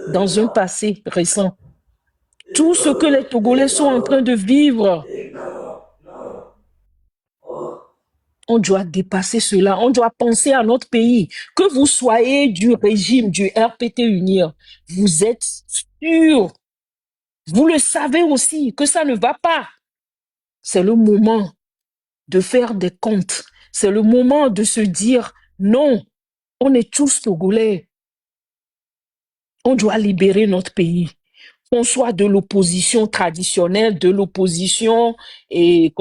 dans un passé récent. Tout ce que les Togolais sont en train de vivre, on doit dépasser cela. On doit penser à notre pays. Que vous soyez du régime, du RPT UNIR, vous êtes sûr. Vous le savez aussi que ça ne va pas. C'est le moment de faire des comptes. C'est le moment de se dire non, on est tous Togolais. On doit libérer notre pays. Qu'on soit de l'opposition traditionnelle, de l'opposition et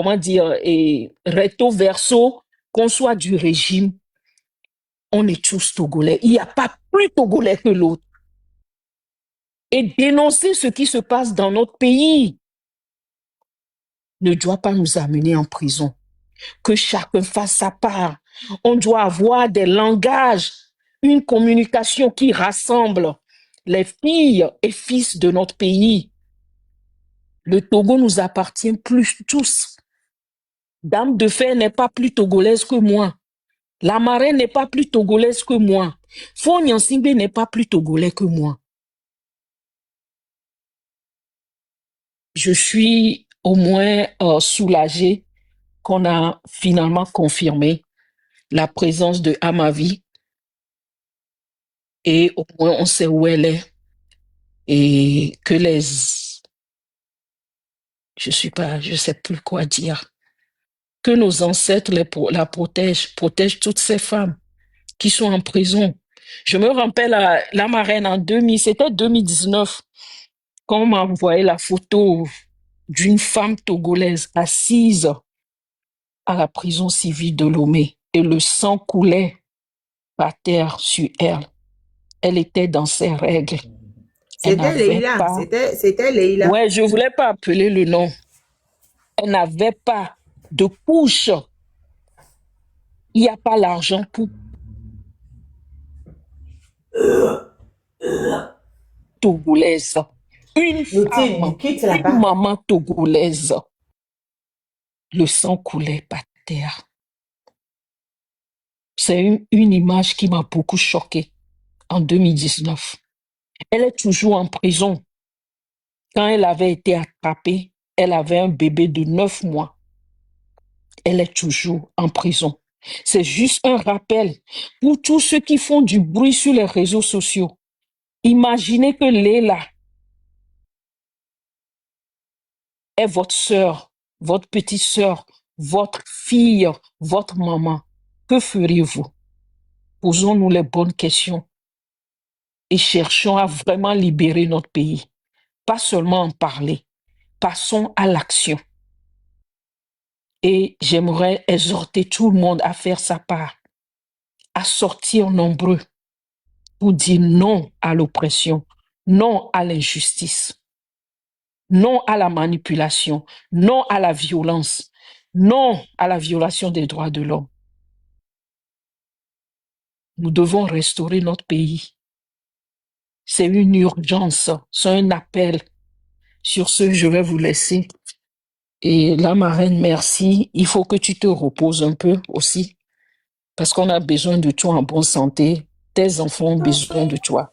recto verso, qu'on soit du régime, on est tous Togolais. Il n'y a pas plus Togolais que l'autre. Et dénoncer ce qui se passe dans notre pays ne doit pas nous amener en prison. Que chacun fasse sa part. On doit avoir des langages, une communication qui rassemble les filles et fils de notre pays. Le Togo nous appartient plus tous. Dame de Fer n'est pas plus togolaise que moi. La Marraine n'est pas plus togolaise que moi. Fonyansimbe n'est pas plus togolais que moi. Je suis au moins soulagée qu'on a finalement confirmé la présence de Amavi et au moins on sait où elle est et que je sais plus quoi dire, que nos ancêtres la protègent toutes ces femmes qui sont en prison. Je me rappelle la Marraine c'était 2019, quand on m'a envoyé la photo d'une femme togolaise assise à la prison civile de Lomé et le sang coulait par terre sur elle. Elle était dans ses règles. C'était Leïla. C'était Leïla. Ouais, je voulais pas appeler le nom. Elle n'avait pas de couche. Il n'y a pas l'argent pour togolaise. Une femme, une maman togolaise. Le sang coulait par terre. C'est une image qui m'a beaucoup choquée en 2019. Elle est toujours en prison. Quand elle avait été attrapée, elle avait un bébé de 9 mois. Elle est toujours en prison. C'est juste un rappel pour tous ceux qui font du bruit sur les réseaux sociaux. Imaginez que Léla est votre sœur, votre petite sœur, votre fille, votre maman. Que feriez-vous? Posons-nous les bonnes questions et cherchons à vraiment libérer notre pays. Pas seulement en parler, passons à l'action. Et j'aimerais exhorter tout le monde à faire sa part, à sortir nombreux pour dire non à l'oppression, non à l'injustice, non à la manipulation, non à la violence, non à la violation des droits de l'homme. Nous devons restaurer notre pays. C'est une urgence, c'est un appel. Sur ce, je vais vous laisser. Et là, ma reine, merci. Il faut que tu te reposes un peu aussi, parce qu'on a besoin de toi en bonne santé. Tes enfants ont besoin de toi.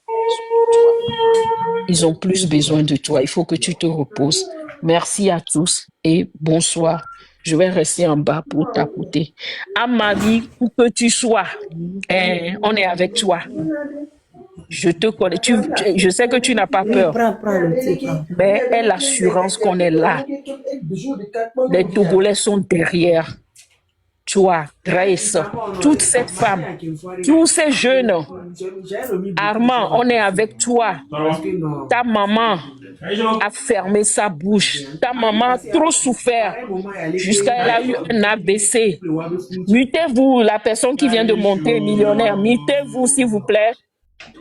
Ils ont plus besoin de toi. Il faut que tu te reposes. Merci à tous et bonsoir. Je vais rester en bas pour t'écouter. À Marie, où que tu sois, on est avec toi. Je te connais. Je sais que tu n'as pas peur. Mais aie l'assurance qu'on est là. Les Togolais sont derrière toi, Grace, toutes ces femmes, tous ces jeunes. Armand, on est avec toi. Ta maman a fermé sa bouche. Ta maman a trop souffert jusqu'à elle a eu un AVC. Mutez-vous, la personne qui vient de monter, millionnaire, mutez-vous s'il vous plaît.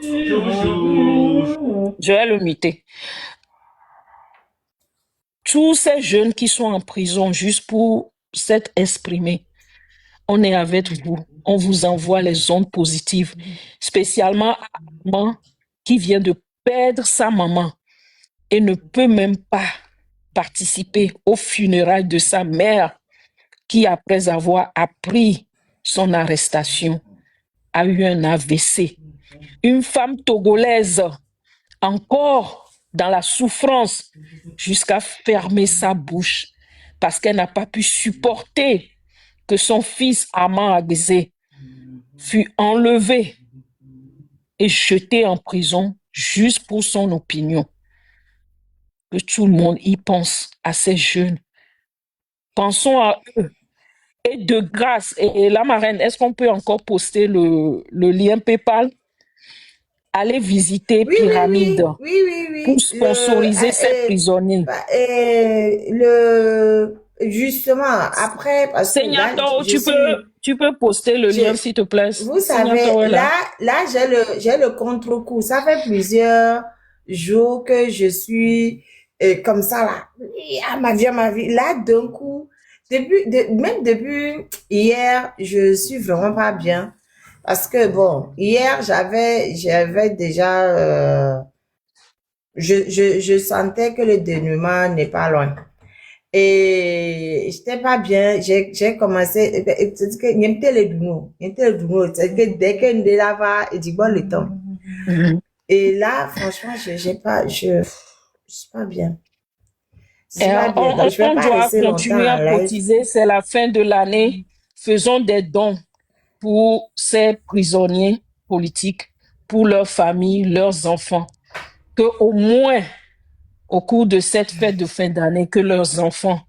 Je vais le muter. Tous ces jeunes qui sont en prison juste pour s'être exprimés, on est avec vous. On vous envoie les ondes positives, spécialement à maman qui vient de perdre sa maman et ne peut même pas participer aux funérailles de sa mère qui, après avoir appris son arrestation, a eu un AVC. Une femme togolaise, encore dans la souffrance, jusqu'à fermer sa bouche parce qu'elle n'a pas pu supporter que son fils Armand Agbezé fut enlevé et jeté en prison juste pour son opinion. Que tout le monde y pense, à ces jeunes. Pensons à eux. Et de grâce, et la marraine, est-ce qu'on peut encore poster le lien PayPal? Allez visiter Pyramide pour sponsoriser ces prisonniers. Justement, après, parce que Segnato, tu peux poster le lien, s'il te plaît. Vous savez, là j'ai le contre-coup. Ça fait plusieurs jours que je suis comme ça, là. Ma vie. Là, d'un coup, même depuis hier, je suis vraiment pas bien. Parce que, bon, hier, j'avais déjà... je sentais que le dénouement n'est pas loin. Et j'étais pas bien, j'ai commencé, c'est-à-dire que n'était le douno, c'est-à-dire que dès que nous là-bas, il dit bon le temps. Et là, franchement, je suis pas bien. On doit continuer à cotiser, c'est la fin de l'année. Faisons des dons pour ces prisonniers politiques, pour leurs familles, leurs enfants, que au moins au cours de cette fête de fin d'année, que leurs enfants,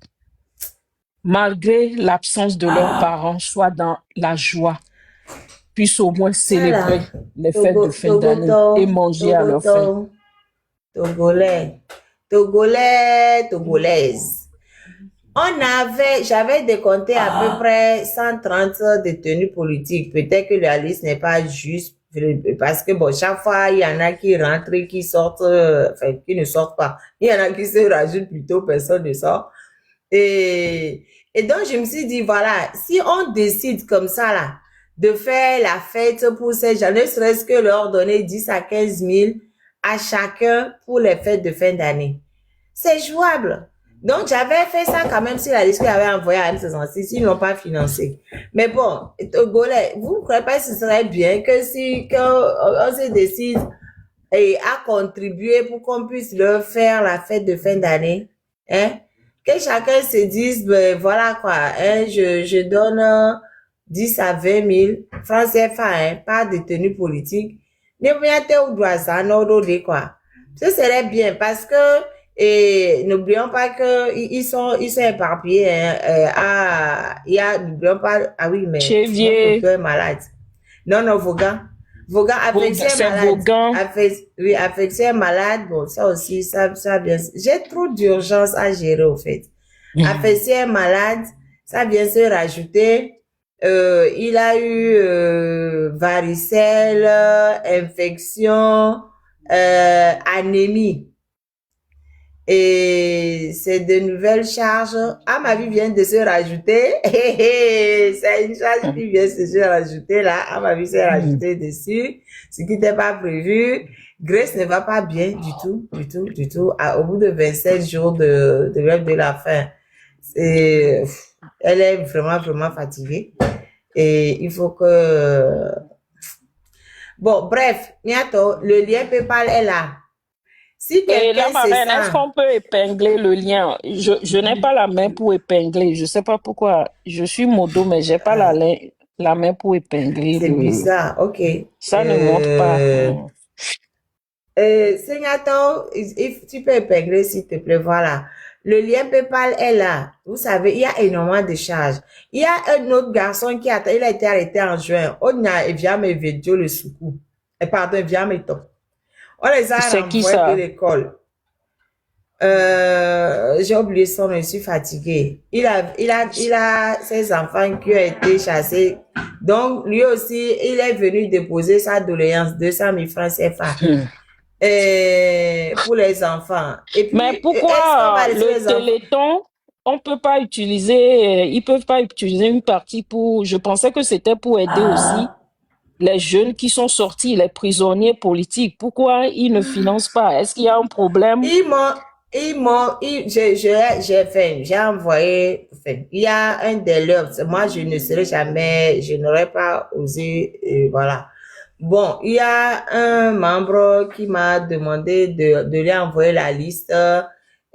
malgré l'absence de leurs parents, soient dans la joie, puissent au moins célébrer les fêtes de fin d'année et manger à leur faim. Togolaises. J'avais décompté à peu près 130 détenus politiques. Peut-être que la liste n'est pas juste parce que bon, chaque fois, il y en a qui rentrent et qui sortent, enfin, qui ne sortent pas. Il y en a qui se rajoutent plutôt, personne ne sort. Et donc, je me suis dit, voilà, si on décide comme ça, là, de faire la fête pour ces gens, ne serait-ce que leur donner 10 à 15 000 à chacun pour les fêtes de fin d'année. C'est jouable. Donc, j'avais fait ça quand même si la liste que j'avais envoyée à M66, ils n'ont pas financé. Mais bon, Togolais, vous ne croyez pas que ce serait bien que qu'on se décide à contribuer pour qu'on puisse leur faire la fête de fin d'année? Hein? Que chacun se dise, ben voilà quoi, hein, je donne 10 à 20 000 francs CFA, hein, pas de tenue politique. Ne vous ou doit ça, non, quoi. Ce serait bien parce que et n'oublions pas que ils sont éparpillés. N'oublions pas. Ah oui, mais mon copain est malade. Non, Vogan. Vaughan, affection C'est malade. Vaughan. Oui, affection malade. Bon, ça aussi, ça vient. J'ai trop d'urgence à gérer, au fait. Affection malade, ça vient se rajouter. Il a eu varicelle, infection, anémie. Et c'est de nouvelles charges. À ma vie vient de se rajouter. C'est une charge qui vient de se rajouter là. À ma vie s'est rajouté dessus. Ce qui n'était pas prévu. Grace ne va pas bien du tout. Au bout de 27 jours de grève de la faim, elle est vraiment fatiguée. Et il faut que... Bon, bref, Niato, le lien PayPal est là. Si Et là, quelqu'un ma reine, est-ce qu'on peut épingler le lien? Je n'ai pas la main pour épingler. Je ne sais pas pourquoi. Je suis modo, mais je n'ai pas la main pour épingler. C'est bizarre, ok. Ça ne monte pas. Signato, tu peux épingler, s'il te plaît, voilà. Le lien PayPal est là. Vous savez, il y a énormément de charges. Il y a un autre garçon il a été arrêté en juin. On a via mes vidéos le soukou. Pardon, via mes temps. On les a renvoyés de l'école. J'ai oublié son nom, je suis fatiguée. Il a ses enfants qui ont été chassés. Donc, lui aussi, il est venu déposer sa doléance, 200 000 francs CFA. Pour les enfants. Et puis, mais pourquoi le Téléthon, on peut pas utiliser, ils peuvent pas utiliser une partie pour, je pensais que c'était pour aider aussi les jeunes qui sont sortis, les prisonniers politiques. Pourquoi ils ne financent pas? Est-ce qu'il y a un problème? J'ai envoyé, il y a un des leurs, moi je n'aurais pas osé, voilà. Bon, il y a un membre qui m'a demandé de lui envoyer la liste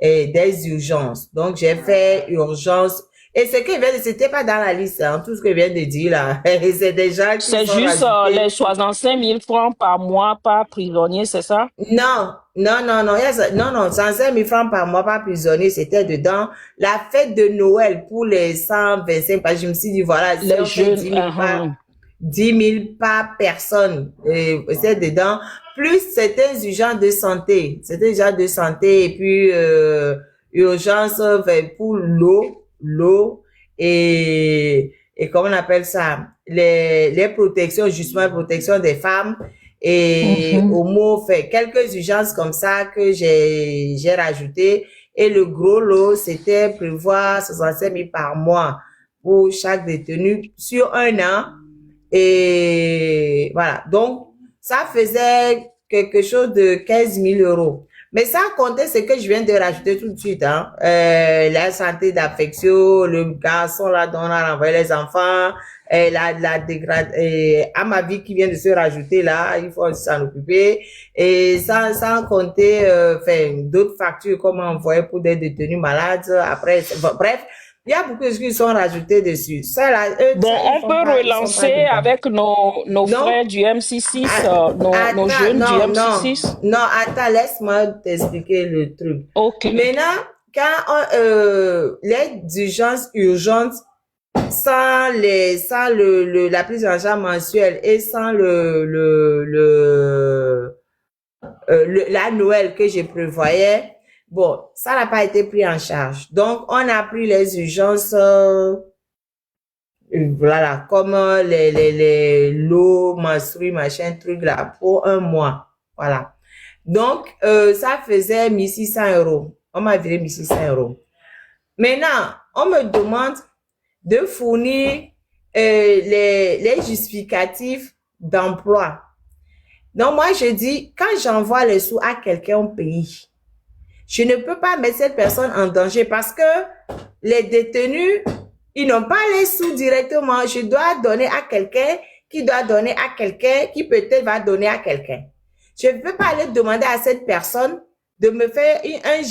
des urgences. Donc, j'ai fait urgence. Et ce qu'il vient de, c'était pas dans la liste, hein, tout ce que vient de dire là. C'est des gens qui c'est juste les 65 000 francs par mois par prisonnier, c'est ça? Non, 65 000 francs par mois par prisonnier, c'était dedans. La fête de Noël pour les 125, parce que je me suis dit, voilà, les jeunes, 10 000 par personne, c'est dedans, plus certaines urgences de santé, et puis urgence pour l'eau et comment on appelle ça, les protections, justement protection des femmes et homo, fait quelques urgences comme ça que j'ai rajouté, et le gros lot c'était prévoir 65 000 par mois pour chaque détenu sur un an. Et voilà, donc ça faisait quelque chose de 15 000 euros. Mais sans compter ce que je viens de rajouter tout de suite, hein. La santé d'affection, le garçon là dont on a renvoyé les enfants, la dégradation, à ma vie qui vient de se rajouter là, il faut s'en occuper. Et sans compter d'autres factures comme envoyer pour des détenus malades. Après, bref. Il y a beaucoup de choses qui sont rajoutées dessus. Ça, là, bon, on peut relancer avec nos frères du MC6, nos jeunes du MC6. Non, attends, laisse-moi t'expliquer le truc. Ok. Maintenant, quand les urgences urgentes, sans la prise en charge mensuelle et sans la Noël que je prévoyais, bon, ça n'a pas été pris en charge. Donc, on a pris les urgences, voilà, comme l'eau, menstrues, machin, truc là, pour un mois. Voilà. Donc, ça faisait 1 600 euros. On m'a viré 1 600 euros. Maintenant, on me demande de fournir les justificatifs d'emploi. Donc, moi, je dis, quand j'envoie les sous à quelqu'un au pays, je ne peux pas mettre cette personne en danger parce que les détenus, ils n'ont pas les sous directement. Je dois donner à quelqu'un qui doit donner à quelqu'un qui peut-être va donner à quelqu'un. Je ne peux pas aller demander à cette personne de me faire un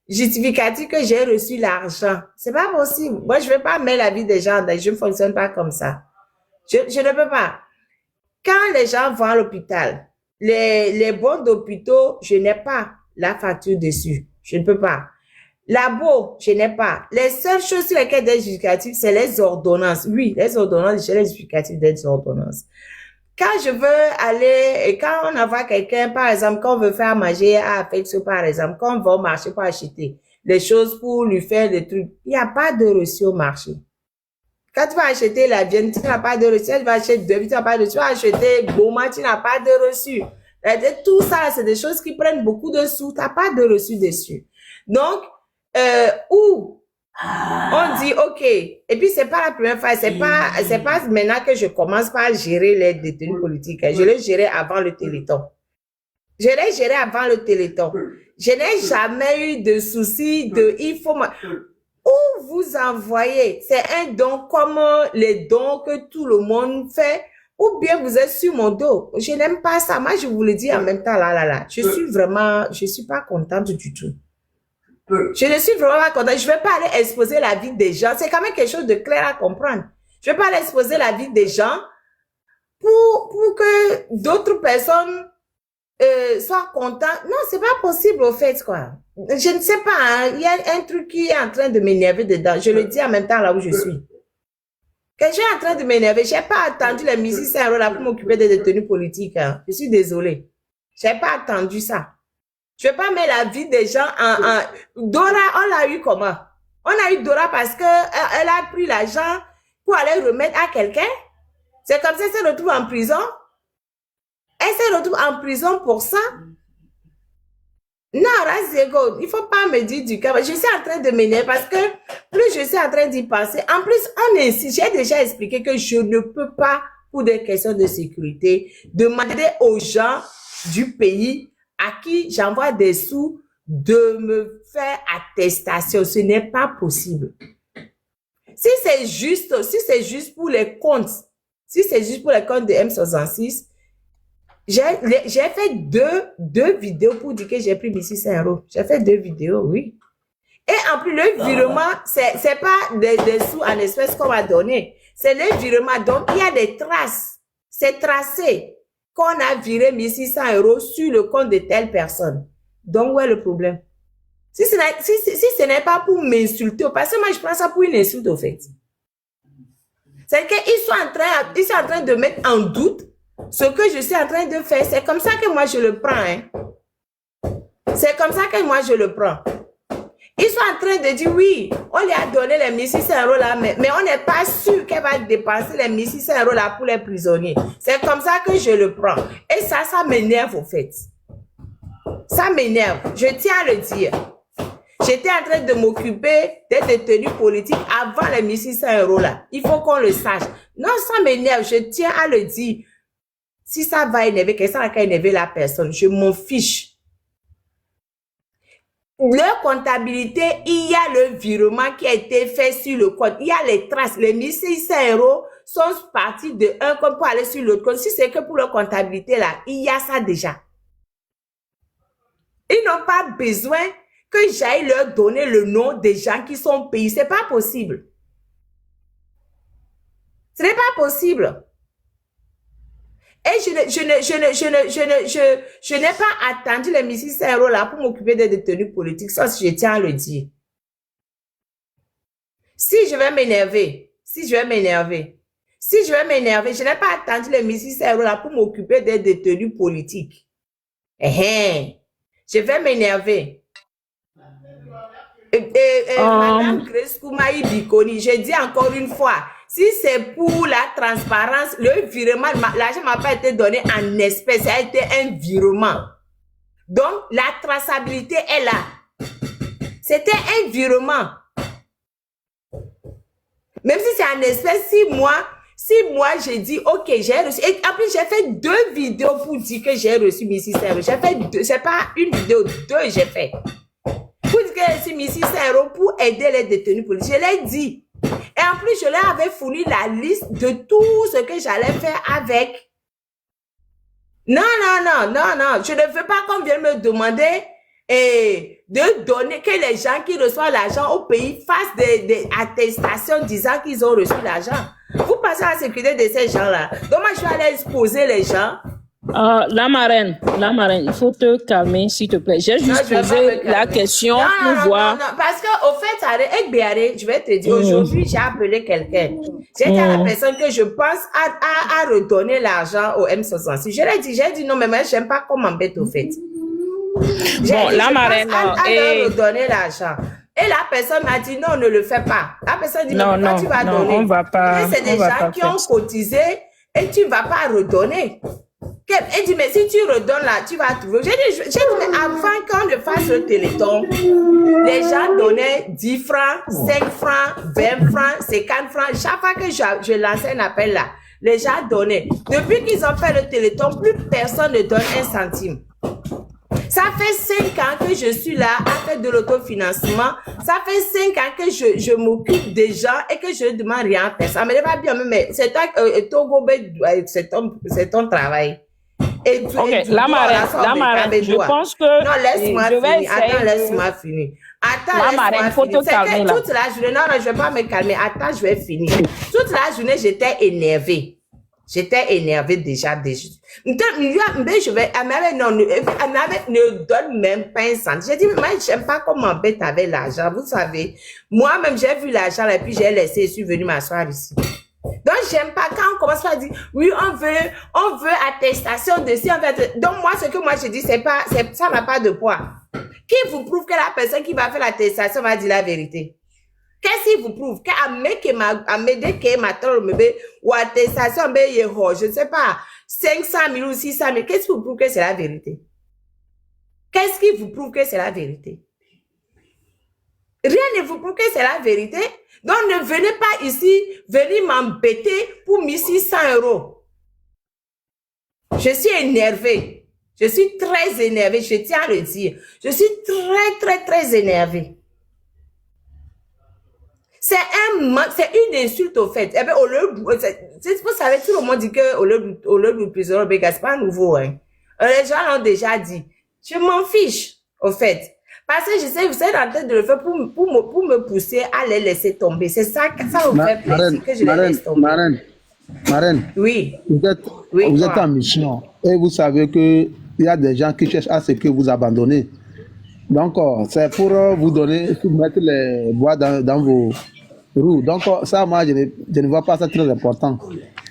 justificatif que j'ai reçu l'argent. C'est pas possible. Moi, je ne vais pas mettre la vie des gens. Je ne fonctionne pas comme ça. Je ne peux pas. Quand les gens vont à l'hôpital, les bons d'hôpitaux, je n'ai pas la facture dessus. Je ne peux pas. Labo, je n'ai pas. Les seules choses sur lesquelles des justificatifs, c'est les ordonnances. Oui, les ordonnances, j'ai les justificatifs des ordonnances. quand je veux aller, et quand on envoie quelqu'un, par exemple, quand on veut faire manger à Affection, par exemple, quand on va au marché pour acheter des choses pour lui faire des trucs, il n'y a pas de reçu au marché. Quand tu vas acheter la viande, tu n'as pas de reçu. Tu vas acheter deux, tu n'as pas de reçu. Tu vas acheter Boma, tu n'as pas de reçu. Tout ça, c'est des choses qui prennent beaucoup de sous. Tu n'as pas de reçu dessus. Donc, où on dit, OK, et puis c'est pas la première fois, c'est pas maintenant que je commence par gérer les détenus politiques. Je l'ai géré avant le Téléthon. Je l'ai géré avant le Téléthon. Je n'ai jamais eu de souci de, il faut, où vous envoyez, c'est un don comme les dons que tout le monde fait, ou bien vous êtes sur mon dos. Je n'aime pas ça. Moi, je vous le dis en même temps, je suis pas contente du tout. Je ne suis vraiment pas contente. Je ne vais pas aller exposer la vie des gens. C'est quand même quelque chose de clair à comprendre. Je ne vais pas aller exposer la vie des gens pour que d'autres personnes soient contentes. Non, c'est pas possible au fait, quoi. Je ne sais pas, hein. Il y a un truc qui est en train de m'énerver dedans. Je le dis en même temps là où je suis. Quand je suis en train de m'énerver, je n'ai pas attendu les musiciens là pour m'occuper des détenus politiques. Hein. Je suis désolée. Je n'ai pas attendu ça. Je vais pas mettre la vie des gens en... Dora, on l'a eu comment? On a eu Dora parce que elle a pris l'argent pour aller remettre à quelqu'un. C'est comme ça qu'elle se retrouve en prison. Elle se retrouve en prison pour ça. Non, Razego, il faut pas me dire du cas. Je suis en train de m'énerver parce que plus je suis en train d'y penser, en plus, on insiste. J'ai déjà expliqué que je ne peux pas, pour des questions de sécurité, demander aux gens du pays à qui j'envoie des sous de me faire attestation. Ce n'est pas possible. Si c'est juste pour les comptes, de M66, j'ai fait deux vidéos pour dire que j'ai pris 1600 €. J'ai fait 2 vidéos, oui. Et en plus, le virement, c'est pas des sous en espèces qu'on va donner. C'est le virement. Donc, il y a des traces. C'est tracé qu'on a viré 1600 € sur le compte de telle personne. Donc, où est le problème? Si ce n'est pas pour m'insulter, parce que moi, je prends ça pour une insulte, au fait. C'est qu'ils sont en train de mettre en doute ce que je suis en train de faire. C'est comme ça que moi, je le prends. Hein. C'est comme ça que moi, je le prends. Ils sont en train de dire, oui, on lui a donné les 1600 € là, mais on n'est pas sûr qu'elle va dépenser les 1600 € là pour les prisonniers. C'est comme ça que je le prends. Et ça m'énerve, au fait. Ça m'énerve. Je tiens à le dire. J'étais en train de m'occuper des détenus politiques avant les 1600 € là. Il faut qu'on le sache. Non, ça m'énerve. Je tiens à le dire. Si ça va énerver, quelqu'un va énerver la personne. Je m'en fiche. Leur comptabilité, il y a le virement qui a été fait sur le compte. Il y a les traces. Les 1600 € sont partis de un compte pour aller sur l'autre compte. Si c'est que pour leur comptabilité là, il y a ça déjà. Ils n'ont pas besoin que j'aille leur donner le nom des gens qui sont payés. C'est pas possible. Ce n'est pas possible. Et je n'ai pas attendu les 1600 € là pour m'occuper des détenus politiques. Ça, je tiens à le dire. Si je vais m'énerver, je n'ai pas attendu les 1600 € là pour m'occuper des détenus politiques. Je vais m'énerver. Madame Grace Koumaï Bikoni, je dis encore une fois, si c'est pour la transparence, le virement, l'argent ne m'a pas été donné en espèces, ça a été un virement. Donc, la traçabilité est là. C'était un virement. Même si c'est en espèces, si moi j'ai dit, ok, j'ai reçu, et après j'ai fait 2 vidéos pour dire que j'ai reçu 1600 €. J'ai fait 2, c'est pas une vidéo, 2 j'ai fait. Pour dire que j'ai reçu 1600 € pour aider les détenus politiques. Je l'ai dit. Et en plus, je leur avais fourni la liste de tout ce que j'allais faire avec. Non. Je ne veux pas qu'on vienne me demander de donner, que les gens qui reçoivent l'argent au pays fassent des attestations disant qu'ils ont reçu l'argent. Vous passez à la sécurité de ces gens-là. Donc moi, je vais aller exposer les gens La marraine, il faut te calmer, s'il te plaît. J'ai Non, juste je vais pas posé me la calmer. question Non, pour non, non, voir. non, parce qu'au fait, je vais te dire, aujourd'hui, j'ai appelé quelqu'un. J'ai dit à la personne que je pense à redonner l'argent au M66. J'ai dit non, mais moi, j'aime pas qu'on m'embête au fait. Bon, la marraine, à leur redonner l'argent. Et la personne m'a dit non, ne le fais pas. La personne dit non, mais pourquoi non, tu vas non, donner? on va pas. Et c'est des On va gens pas qui faire ont ça. cotisé et tu vas pas redonner. Elle dit mais si tu redonnes là, tu vas trouver. J'ai dit mais avant qu'on ne fasse le téléthon, les gens donnaient 10 francs, 5 francs, 20 francs, 50 francs. Chaque fois que je lançais un appel là, les gens donnaient. Depuis qu'ils ont fait le téléthon, plus personne ne donne un centime. Ça fait 5 ans que je suis là à faire de l'autofinancement. Ça fait 5 ans que je m'occupe des gens et que je ne demande rien à personne. Mais pas bien, mais c'est toi, Togo, c'est ton travail. Ok, la marraine, je pense que non, laisse-moi finir. Attends, laisse-moi finir. Attends, laisse-moi finir. C'est que toute la journée, non, je vais pas me calmer. Attends, je vais finir. Toute la journée, j'étais énervée. J'étais énervée déjà. Je vais, ne donne même pas un centime. J'ai dit, mais moi, j'aime pas qu'on m'embête avec l'argent. Vous savez, moi-même, j'ai vu l'argent et puis j'ai laissé, je suis venue m'asseoir ici. Donc, j'aime pas quand on commence à dire, oui, on veut attestation de si, en fait. Donc, moi, ce que moi, je dis, ça n'a pas de poids. Qui vous prouve que la personne qui va faire l'attestation va dire la vérité? Qu'est-ce qui vous prouve? Ou attestation, je ne sais pas, 500 000 ou 600 000. Qu'est-ce qui vous prouve que c'est la vérité? Qu'est-ce qui vous prouve que c'est la vérité? Rien ne vous prouve que c'est la vérité. Donc, ne venez pas ici, venir m'embêter pour 1600 €. Je suis énervée. Je suis très énervée, je tiens à le dire. Je suis très énervée. C'est une insulte au fait. Eh bien, vous savez, tout le monde dit que au lieu du prisonnier, c'est pas nouveau, hein. Les gens l'ont déjà dit. Je m'en fiche, au fait. Parce que je sais, vous êtes en train de le faire pour me pousser à les laisser tomber. C'est ça vous fait plaisir que je les laisse tomber. Marraine, oui. Vous êtes en mission et vous savez qu'il y a des gens qui cherchent à ce que vous abandonnez. Donc, c'est pour vous donner, pour mettre les bois dans vos roues. Donc, ça, moi, je ne vois pas ça très important.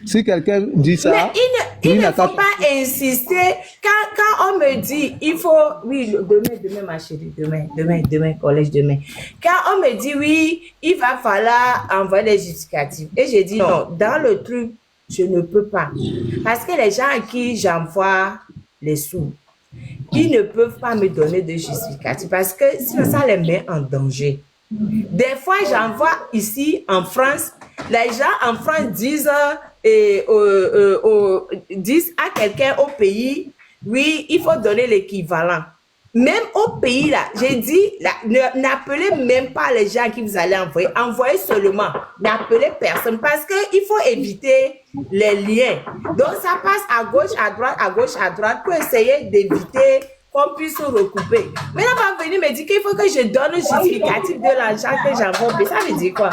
Si quelqu'un dit ça... Mais il ne faut pas insister. Quand on me dit, il faut... Oui, demain, ma chérie, demain, collège, demain. Quand on me dit, oui, il va falloir envoyer des justificatifs. Et j'ai dit, non, dans le truc, je ne peux pas. Parce que les gens à qui j'envoie les sous, ils ne peuvent pas me donner de justificatifs parce que sinon ça les met en danger. Des fois, j'envoie ici en France, les gens en France disent à quelqu'un au pays, oui, il faut donner l'équivalent. Même au pays, là, j'ai dit, n'appelez même pas les gens qui vous allez envoyer. Envoyez seulement. N'appelez personne parce qu'il faut éviter les liens. Donc, ça passe à gauche, à droite pour essayer d'éviter qu'on puisse se recouper. Mais là, on va venir me dire qu'il faut que je donne le justificatif de l'argent que j'envoie. Ça veut dire quoi?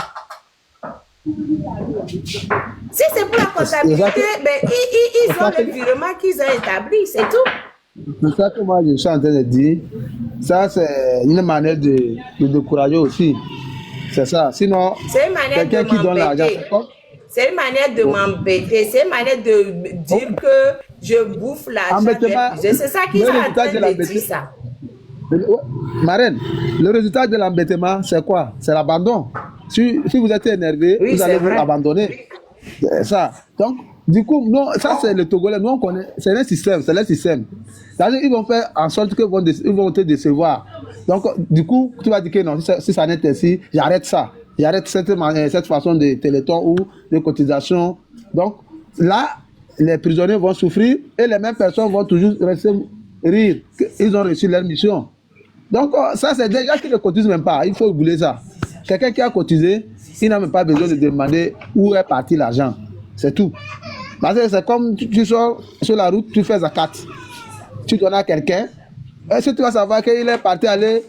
Si c'est pour la comptabilité, ben, ils ont le virement qu'ils ont établi, c'est tout. C'est ça que moi je suis en train de dire. Ça, c'est une manière de décourager aussi. C'est ça. Sinon, c'est une manière quelqu'un qui donne l'argent, c'est une manière de m'embêter. C'est une manière de dire que je bouffe l'argent. C'est ça qu'ils sont en train de dire ça. Marraine, le résultat de l'embêtement, c'est quoi? C'est l'abandon. Si vous êtes énervé, oui, vous allez vous abandonner. C'est ça. Donc, du coup, non, ça c'est le Togolais, nous on connaît, c'est un système, c'est le système. C'est-à-dire ils vont faire en sorte qu'ils vont te décevoir. Donc, du coup, tu vas dire que non, si ça n'est ainsi, j'arrête ça. J'arrête cette façon de téléthon ou de cotisation. Donc, là, les prisonniers vont souffrir et les mêmes personnes vont toujours rester rire. Ils ont reçu leur mission. Donc, ça c'est déjà qu'ils ne cotisent même pas. Il faut oublier ça. Quelqu'un qui a cotisé, il n'a même pas besoin de demander où est parti l'argent. C'est tout. Parce que c'est comme tu sors sur la route, tu fais zakat. Tu donnes à quelqu'un. Est-ce que tu vas savoir qu'il est parti aller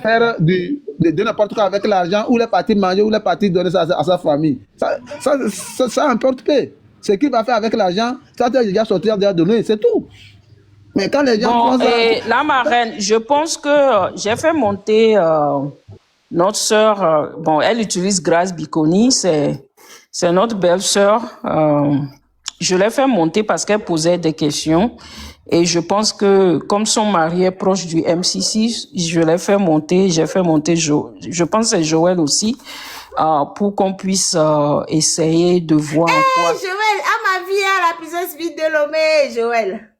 faire de n'importe quoi avec l'argent, ou il est parti manger, ou il est parti donner ça à sa famille? Ça importe peu. Ce qu'il va faire avec l'argent, ça doit déjà sortir déjà donner, c'est tout. Mais quand les gens Bon, font ça... et la marraine, je pense que j'ai fait monter notre sœur. Bon, elle utilise Grace Biconi, c'est notre belle-sœur. Je l'ai fait monter parce qu'elle posait des questions. Et je pense que comme son mari est proche du M66, je l'ai fait monter, j'ai fait monter, je pense que c'est Joël aussi, pour qu'on puisse essayer de voir quoi. Joël, à ma vie, à la puissance vide de Lomé, Joël.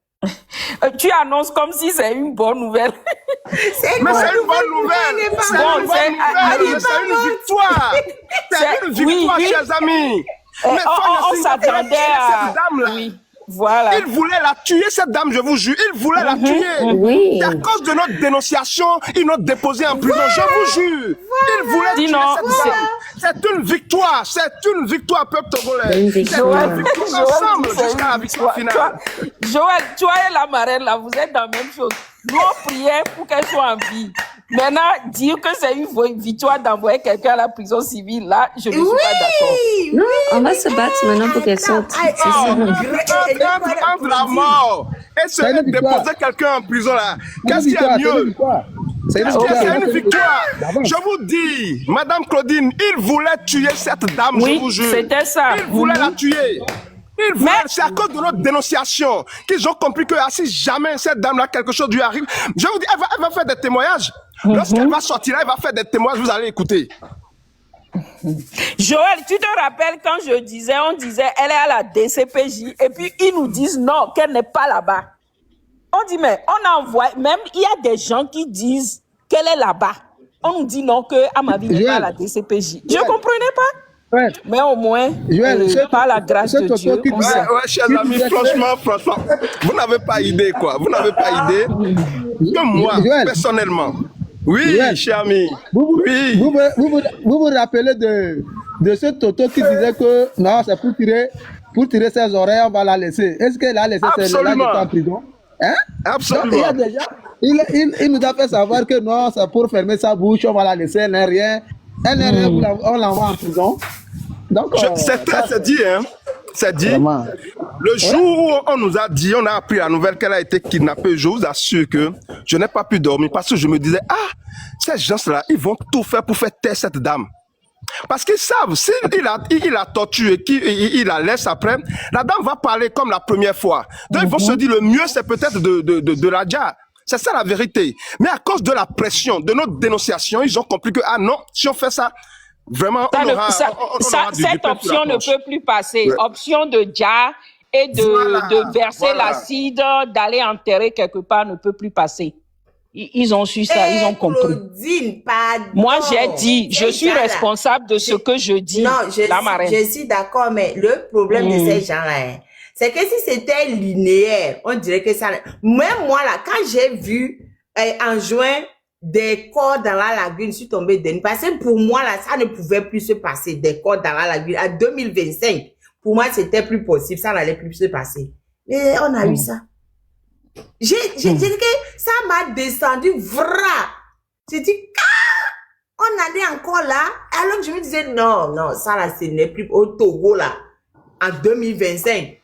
Tu annonces comme si c'est une bonne nouvelle. Mais c'est une bonne nouvelle. C'est une bonne nouvelle. C'est une victoire. C'est une victoire, chers amis. Mais on s'attendait à... cette dame-là. Oui, voilà. Il voulait la tuer, cette dame, je vous jure. Il voulait la tuer. Oui. Et à cause de notre dénonciation, ils l'ont déposé en prison, je vous jure. Il voulait tuer cette dame. C'est une victoire. C'est une victoire, peuple togolais. C'est une victoire ensemble jusqu'à la victoire finale. Joël, toi et la marraine, là, vous êtes dans la même chose. Nous, on priait pour qu'elle soit en vie. Maintenant, dire que c'est une victoire d'envoyer quelqu'un à la prison civile, là, je ne suis pas d'accord. Non, on va se battre maintenant pour qu'elle sorte. C'est ça. Entre la mort et se déposer quelqu'un en prison, là, qu'est-ce qu'il y a mieux? C'est une victoire. Je vous dis, Madame Claudine, il voulait tuer cette dame, je vous jure. C'était ça. Il voulait la tuer. C'est à cause de notre dénonciation qu'ils ont compris que si jamais cette dame-là, quelque chose lui arrive, je vous dis, elle va faire des témoignages. Lorsqu'elle va sortir là, elle va faire des témoignages, vous allez écouter. Joël, tu te rappelles quand on disait, elle est à la DCPJ, et puis ils nous disent non, qu'elle n'est pas là-bas. On dit, mais on envoie, même il y a des gens qui disent qu'elle est là-bas. On nous dit non, que Amavi n'est pas à la DCPJ. Je ne comprenais pas. Ouais. Mais au moins, par la grâce de Dieu. Ouais, chers amis, franchement, vous n'avez pas idée, quoi. Vous n'avez pas idée que moi, personnellement. Oui, cher ami. Vous vous rappelez de ce Toto qui disait que non, c'est pour tirer ses oreilles, on va la laisser. Est-ce qu'elle a laissé ses oreilles en prison? Hein? Absolument. Donc, il y a déjà, il nous a fait savoir que non, c'est pour fermer sa bouche, on va la laisser, elle n'est rien. Elle n'est rien, on l'envoie en prison. Donc, c'est dit, hein. C'est dit. Vraiment. Le jour où on nous a dit, on a appris la nouvelle qu'elle a été kidnappée, je vous assure que je n'ai pas pu dormir parce que je me disais, ces gens-là, ils vont tout faire pour faire taire cette dame. Parce qu'ils savent, s'il la torture et qu'il la laisse après, la dame va parler comme la première fois. Donc, ils vont se dire, le mieux, c'est peut-être de la dire. C'est ça la vérité. Mais à cause de la pression, de notre dénonciation, ils ont compris que, non, si on fait ça, vraiment, cette option ne peut plus passer. Ouais. Option de Dja et de verser l'acide, d'aller enterrer quelque part ne peut plus passer. Ils ont su ça, ils ont compris. Claudine, pardon. Moi, j'ai dit, je suis responsable de ce que je dis. Non, la marraine. Je suis d'accord, mais le problème de ces gens-là, c'est que si c'était linéaire, on dirait que ça... Même moi, là, quand j'ai vu en juin des corps dans la lagune, je suis tombée dedans. Parce que pour moi, là, ça ne pouvait plus se passer, des corps dans la lagune. En 2025, pour moi, c'était plus possible, ça n'allait plus se passer. Mais on a eu ça. J'ai dit que ça m'a descendu, vra. J'ai dit, on allait encore là. Alors que je me disais, non, ça là, ce n'est plus au Togo, là, en 2025.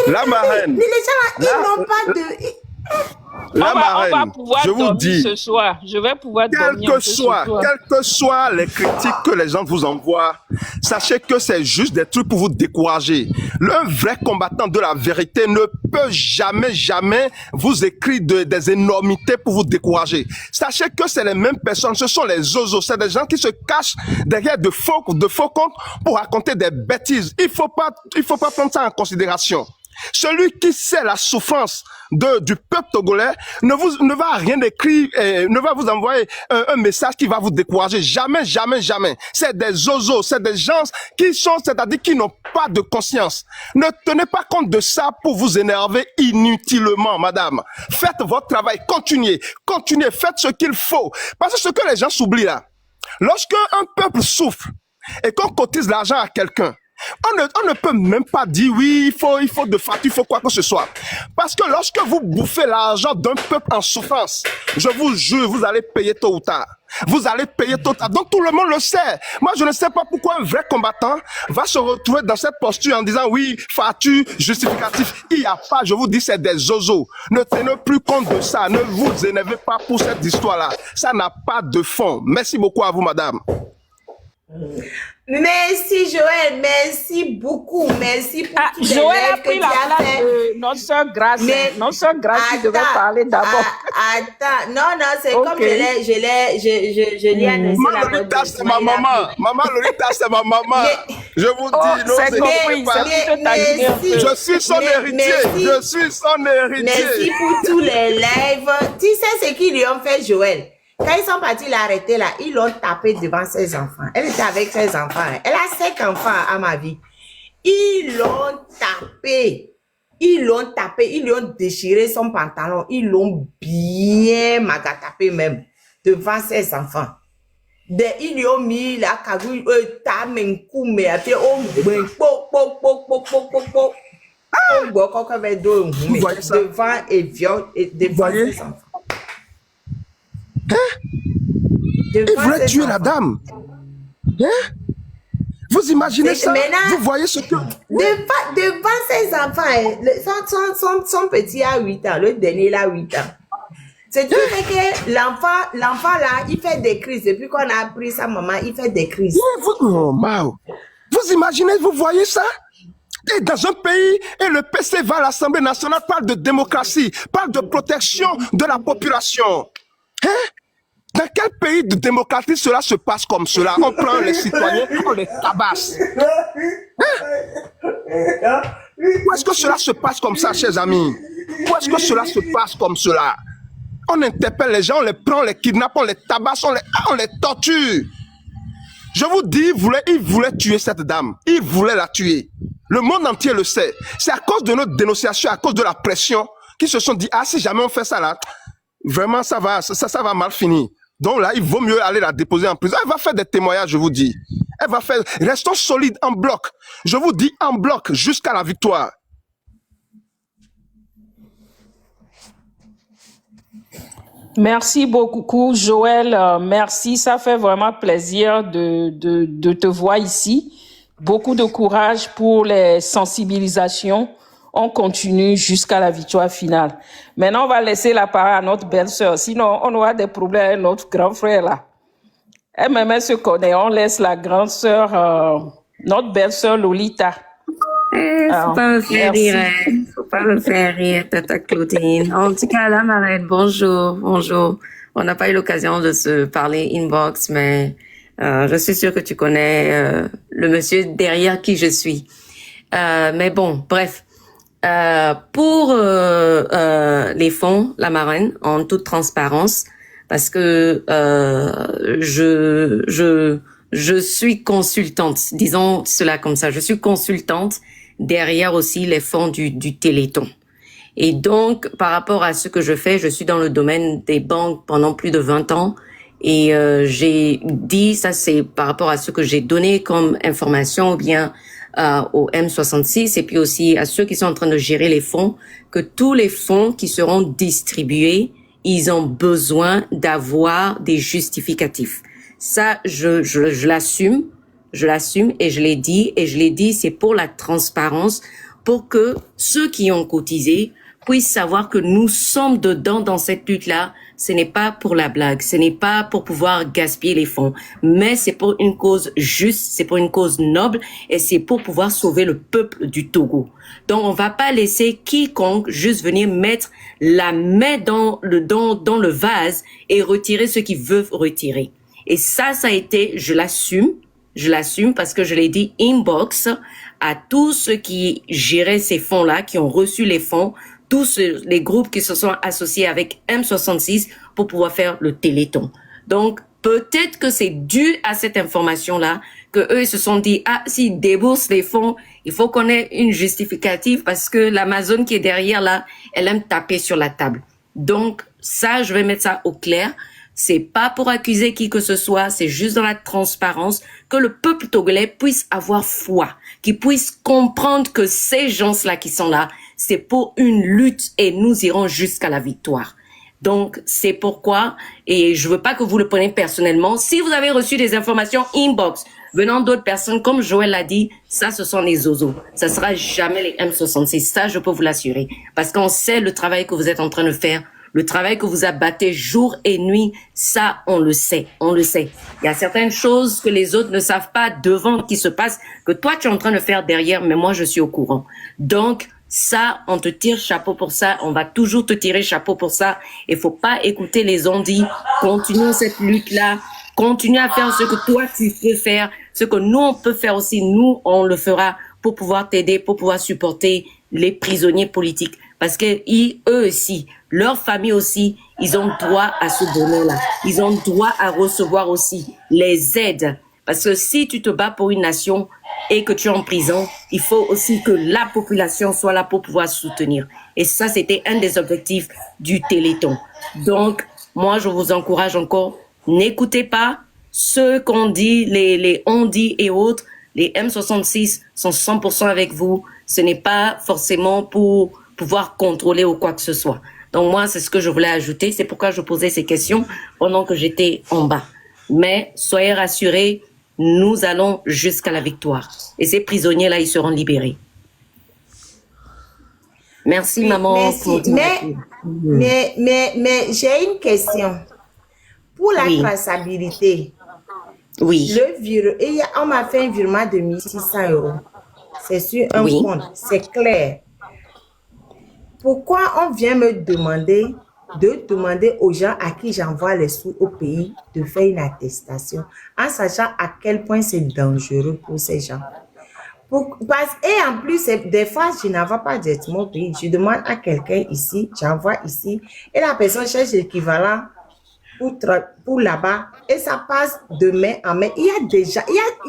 La marraine. Mais les gens là, ils n'ont pas de... La marraine, on va pouvoir je vous dis, ce soir. Je vais pouvoir dormir quelles que soient les critiques que les gens vous envoient, sachez que c'est juste des trucs pour vous décourager. Un vrai combattant de la vérité ne peut jamais vous écrire des énormités pour vous décourager. Sachez que c'est les mêmes personnes, ce sont les zozos, c'est des gens qui se cachent derrière de faux comptes pour raconter des bêtises. Il faut pas prendre ça en considération. Celui qui sait la souffrance du peuple togolais ne va rien écrire, ne va vous envoyer un message qui va vous décourager. Jamais. C'est des zozos, c'est des gens qui sont, c'est-à-dire qui n'ont pas de conscience. Ne tenez pas compte de ça pour vous énerver inutilement, madame. Faites votre travail, continuez, faites ce qu'il faut. Parce que ce que les gens s'oublient là, lorsque un peuple souffre et qu'on cotise l'argent à quelqu'un, on ne peut même pas dire oui, il faut de facture, il faut quoi que ce soit. Parce que lorsque vous bouffez l'argent d'un peuple en souffrance, je vous jure, vous allez payer tôt ou tard. Vous allez payer total. Donc tout le monde le sait. Moi, je ne sais pas pourquoi un vrai combattant va se retrouver dans cette posture en disant oui, facture, justificatif. Il n'y a pas, je vous dis, c'est des zozos. Ne tenez plus compte de ça. Ne vous énervez pas pour cette histoire-là. Ça n'a pas de fond. Merci beaucoup à vous, madame. Merci Joël, merci beaucoup, merci pour tous les Joël a lives que pris tu la as place fait. de notre soeur Grace. Mais Notre soeur Grace qui devait parler d'abord. Attends, non, c'est Ok. comme je l'ai annoncé Maman la Lolita, bonne c'est ma maman. Maman Lolita, c'est ma maman. Je vous Oh, dis, non, c'est compris. pas. C'est pour te taquiner un peu. Je suis son héritier. Je suis son héritier. Merci pour tous les lives. Tu sais ce qu'ils lui ont fait, Joël? Quand ils sont partis l'arrêter là, ils l'ont tapé devant ses enfants. Elle était avec ses enfants. Elle a 5 enfants à ma vie. Ils l'ont tapé. Ils l'ont tapé. Ils lui ont déchiré son pantalon. Ils l'ont bien magatapé même devant ses enfants. Ils lui ont mis la cagoule, tamenkume, après on devant et viol et devant ses enfants. Il voulait tuer la dame. Hein? Vous imaginez ça? Maintenant, Vous voyez ce que... devant ses enfants, son petit a 8 ans, le dernier a 8 ans. C'est tout fait que l'enfant là, il fait des crises. Depuis qu'on a appris sa maman, il fait des crises. Vous imaginez, vous voyez ça? Et dans un pays, et le PC va à l'Assemblée nationale, parle de démocratie, parle de protection de la population. Hein? Dans quel pays de démocratie cela se passe comme cela? On prend les citoyens, on les tabasse. Hein? Où est-ce que cela se passe comme ça, chers amis? Où est-ce que cela se passe comme cela? On interpelle les gens, on les prend, on les kidnappe, on les tabasse, on les torture. Je vous dis, il voulait tuer cette dame. Il voulait la tuer. Le monde entier le sait. C'est à cause de notre dénonciation, à cause de la pression, qu'ils se sont dit, ah, si jamais on fait ça là, vraiment, ça va mal finir. Donc là, il vaut mieux aller la déposer en prison. Elle va faire des témoignages, je vous dis. Elle va faire... Restons solides en bloc. Je vous dis en bloc jusqu'à la victoire. Merci beaucoup, Joël. Merci, ça fait vraiment plaisir de te voir ici. Beaucoup de courage pour les sensibilisations. On continue jusqu'à la victoire finale. Maintenant, on va laisser la parole à notre belle-sœur. Sinon, on aura des problèmes avec notre grand frère là. Elle-même, elle se connaît. On laisse la grande sœur, notre belle-sœur Lolita. Faut pas me faire rire, hein. Faut pas me faire rire, Tata Claudine. En tout cas, là, Marlène, bonjour. On n'a pas eu l'occasion de se parler inbox, mais je suis sûre que tu connais le monsieur derrière qui je suis. Mais bon, bref. Pour les fonds, la marraine, en toute transparence, parce que je suis consultante, disons cela comme ça, je suis consultante derrière aussi les fonds du Téléthon. Et donc, par rapport à ce que je fais, je suis dans le domaine des banques pendant plus de 20 ans. Et j'ai dit, ça c'est par rapport à ce que j'ai donné comme information, ou bien au M66, et puis aussi à ceux qui sont en train de gérer les fonds, que tous les fonds qui seront distribués, ils ont besoin d'avoir des justificatifs. Ça, je l'assume et je l'ai dit, c'est pour la transparence, pour que ceux qui ont cotisé puissent savoir que nous sommes dedans dans cette lutte-là. Ce n'est pas pour la blague, ce n'est pas pour pouvoir gaspiller les fonds, mais c'est pour une cause juste, c'est pour une cause noble et c'est pour pouvoir sauver le peuple du Togo. Donc on va pas laisser quiconque juste venir mettre la main dans le vase et retirer ce qu'ils veulent retirer. Et ça a été, je l'assume parce que je l'ai dit inbox à tous ceux qui géraient ces fonds-là, qui ont reçu les fonds, tous les groupes qui se sont associés avec M66 pour pouvoir faire le Téléthon. Donc, peut-être que c'est dû à cette information-là que eux ils se sont dit, ah, s'ils déboursent les fonds, il faut qu'on ait une justificative parce que l'Amazon qui est derrière là, elle aime taper sur la table. Donc, ça, je vais mettre ça au clair. C'est pas pour accuser qui que ce soit, c'est juste dans la transparence que le peuple togolais puisse avoir foi, qu'il puisse comprendre que ces gens-là qui sont là, c'est pour une lutte et nous irons jusqu'à la victoire. Donc, c'est pourquoi, et je veux pas que vous le preniez personnellement, si vous avez reçu des informations inbox venant d'autres personnes, comme Joël l'a dit, ça, ce sont les zozos. Ça sera jamais les M66. Ça, je peux vous l'assurer. Parce qu'on sait le travail que vous êtes en train de faire, le travail que vous abattez jour et nuit. Ça, on le sait. On le sait. Il y a certaines choses que les autres ne savent pas devant qui se passent, que toi, tu es en train de faire derrière, mais moi, je suis au courant. Donc, ça, on te tire chapeau pour ça. On va toujours te tirer chapeau pour ça. Il faut pas écouter les ondits. Continuons cette lutte-là. Continue à faire ce que toi, tu peux faire. Ce que nous, on peut faire aussi. Nous, on le fera pour pouvoir t'aider, pour pouvoir supporter les prisonniers politiques. Parce que eux aussi, leur famille aussi, ils ont droit à ce bonheur-là. Ils ont droit à recevoir aussi les aides. Parce que si tu te bats pour une nation et que tu es en prison, il faut aussi que la population soit là pour pouvoir soutenir. Et ça, c'était un des objectifs du Téléthon. Donc, moi, je vous encourage encore, n'écoutez pas ceux qu'on dit, les on dit et autres. Les M66 sont 100% avec vous. Ce n'est pas forcément pour pouvoir contrôler ou quoi que ce soit. Donc, moi, c'est ce que je voulais ajouter. C'est pourquoi je posais ces questions pendant que j'étais en bas. Mais soyez rassurés, nous allons jusqu'à la victoire. Et ces prisonniers-là, ils seront libérés. Merci, Oui, maman. merci. Mais j'ai une question. Pour la Oui. traçabilité, Oui. on m'a fait un virement de 1600 €. C'est sur un Oui. compte, c'est clair. Pourquoi on vient me demander aux gens à qui j'envoie les sous au pays de faire une attestation, en sachant à quel point c'est dangereux pour ces gens? Et en plus, des fois, je n'envoie pas directement au pays. Je demande à quelqu'un ici, j'envoie ici, et la personne cherche l'équivalent pour là-bas, et ça passe de main en main.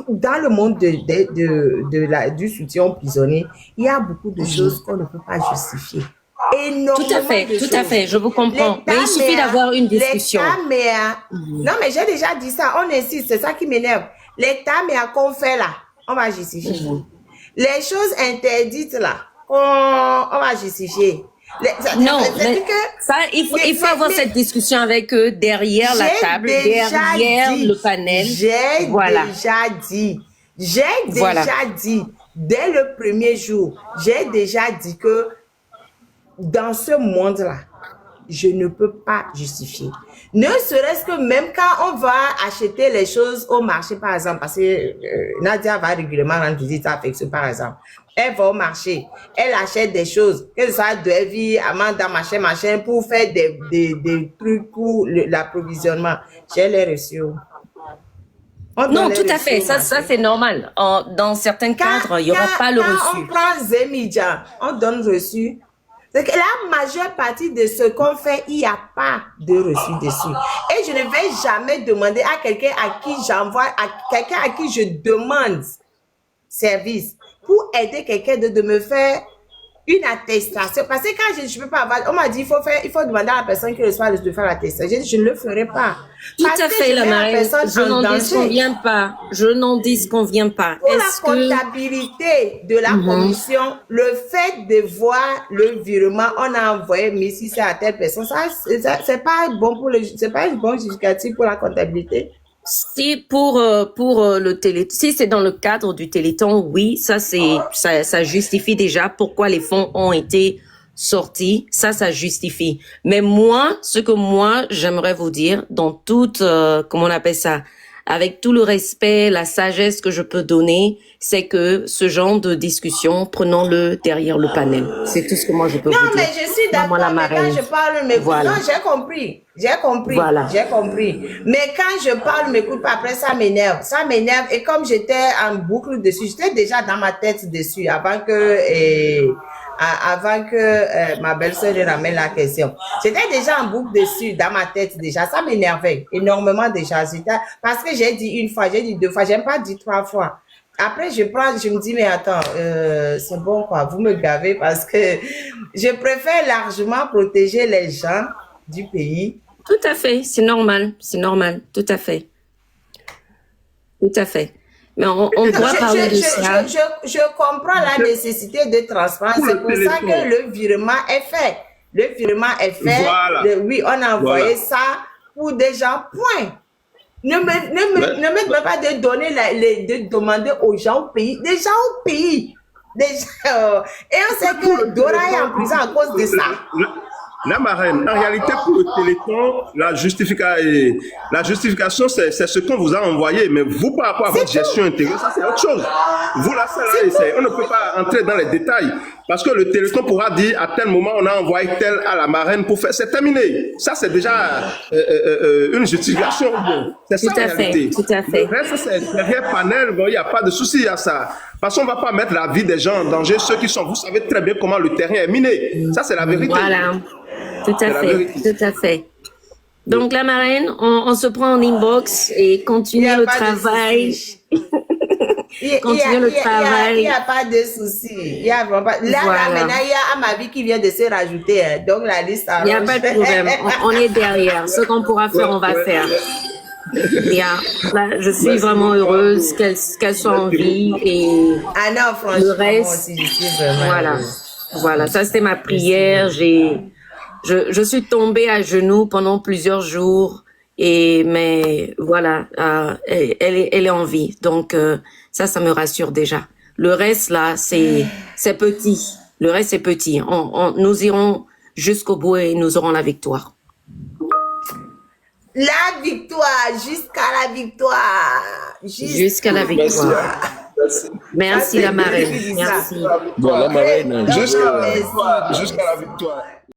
Dans le monde du soutien aux prisonniers, il y a beaucoup de choses qu'on ne peut pas justifier. Tout à fait, je vous comprends. Mais il suffit d'avoir une discussion. Non, mais j'ai déjà dit ça, on insiste, c'est ça qui m'énerve. L'État, mais à qu'on fait là, on va justifier. Les choses interdites là, on va justifier. Non, mais ça, il faut avoir cette discussion avec eux derrière la table, derrière le panel. J'ai déjà dit, dès le premier jour, j'ai déjà dit que dans ce monde-là, je ne peux pas justifier. Ne serait-ce que même quand on va acheter les choses au marché, par exemple, parce que Nadia va régulièrement rendre visite à Fexo, par exemple. Elle va au marché, elle achète des choses, que ce soit Devi, Amanda, machin, pour faire des trucs pour l'approvisionnement. J'ai les reçus. Non, tout à fait. Ça c'est normal. Dans certains cadres, il n'y aura pas le reçu. Quand on prend Zemidja, on donne reçu. C'est que la majeure partie de ce qu'on fait, il n'y a pas de reçu dessus. Et je ne vais jamais demander à quelqu'un à qui j'envoie, à quelqu'un à qui je demande service pour aider quelqu'un de me faire une attestation. Parce que quand je ne peux pas avoir, on m'a dit, il faut demander à la personne qui reçoit de faire l'attestation. J'ai dit, je ne le ferai pas. Tout à fait, la Marine. Je n'en disconviens pas. Je n'en disconviens pas. Pour la comptabilité de la commission, le fait de voir le virement, on a envoyé 1600 à telle personne, ça c'est pas bon c'est pas un bon justificatif pour la comptabilité. Si pour le Téléthon, si c'est dans le cadre du Téléthon, oui, ça justifie déjà pourquoi les fonds ont été sortis. Ça justifie. Mais moi, ce que j'aimerais vous dire, dans toute, comment on appelle ça, avec tout le respect, la sagesse que je peux donner, c'est que ce genre de discussion, prenons-le derrière le panel. C'est tout ce que moi je peux vous dire. Non, mais je suis d'accord, mais quand je parle, non, j'ai compris. J'ai compris. Mais quand je parle, m'écoute pas, après ça m'énerve. Et comme j'étais en boucle dessus, j'étais déjà dans ma tête dessus avant que ma belle-sœur ramène la question. J'étais déjà en boucle dessus, dans ma tête déjà. Ça m'énervait énormément déjà. Parce que j'ai dit une fois, j'ai dit deux fois, j'ai pas dit trois fois. Après, je me dis, mais attends, c'est bon quoi, vous me gavez parce que je préfère largement protéger les gens du pays. Tout à fait, c'est normal, tout à fait. Mais on doit parler de ça. Je comprends la nécessité de transparence. C'est pour ça que le virement est fait. Le virement est fait. Voilà. Oui, on a envoyé ça pour déjà, point. Ne me demande pas de donner de demander aux gens au pays. Déjà au pays. Déjà, et on sait que Dora est en prison à cause de ça. La marraine, en réalité, pour le Téléthon, la justification, c'est ce qu'on vous a envoyé. Mais vous, par rapport à votre gestion intégrée, ça, c'est autre chose. Vous, là, on ne peut pas entrer dans les détails. Parce que le Téléthon pourra dire, à tel moment, on a envoyé tel à la marraine pour faire. C'est terminé. Ça, c'est déjà une justification. C'est ça, la réalité. Tout à fait. Le reste, c'est derrière panel, il n'y a pas de souci à ça. Parce qu'on ne va pas mettre la vie des gens en danger. Ceux qui sont, vous savez très bien comment le terrain est miné. Ça, c'est la vérité. Voilà. Tout à fait. Donc, la marraine, on se prend en inbox et continue le travail. Continue le travail. Il n'y a pas de souci. Il y a vraiment pas. Là, maintenant, il y a Amavi qui vient de se rajouter. Hein. Donc, la liste il n'y a pas de problème. On est derrière. Ce qu'on pourra faire, on va faire. Là, je suis vraiment heureuse qu'elle soit en vie et ah non, franchement, le reste, aussi, je suis vraiment voilà, ça c'était ma prière. Je suis tombée à genoux pendant plusieurs jours mais voilà, elle est en vie, donc ça me rassure déjà. Le reste là, c'est petit. Le reste c'est petit. Nous irons jusqu'au bout et nous aurons la victoire. La victoire, jusqu'à la victoire. Jusqu'à la victoire. Merci la marraine. Merci. Bon, la marraine, jusqu'à la victoire.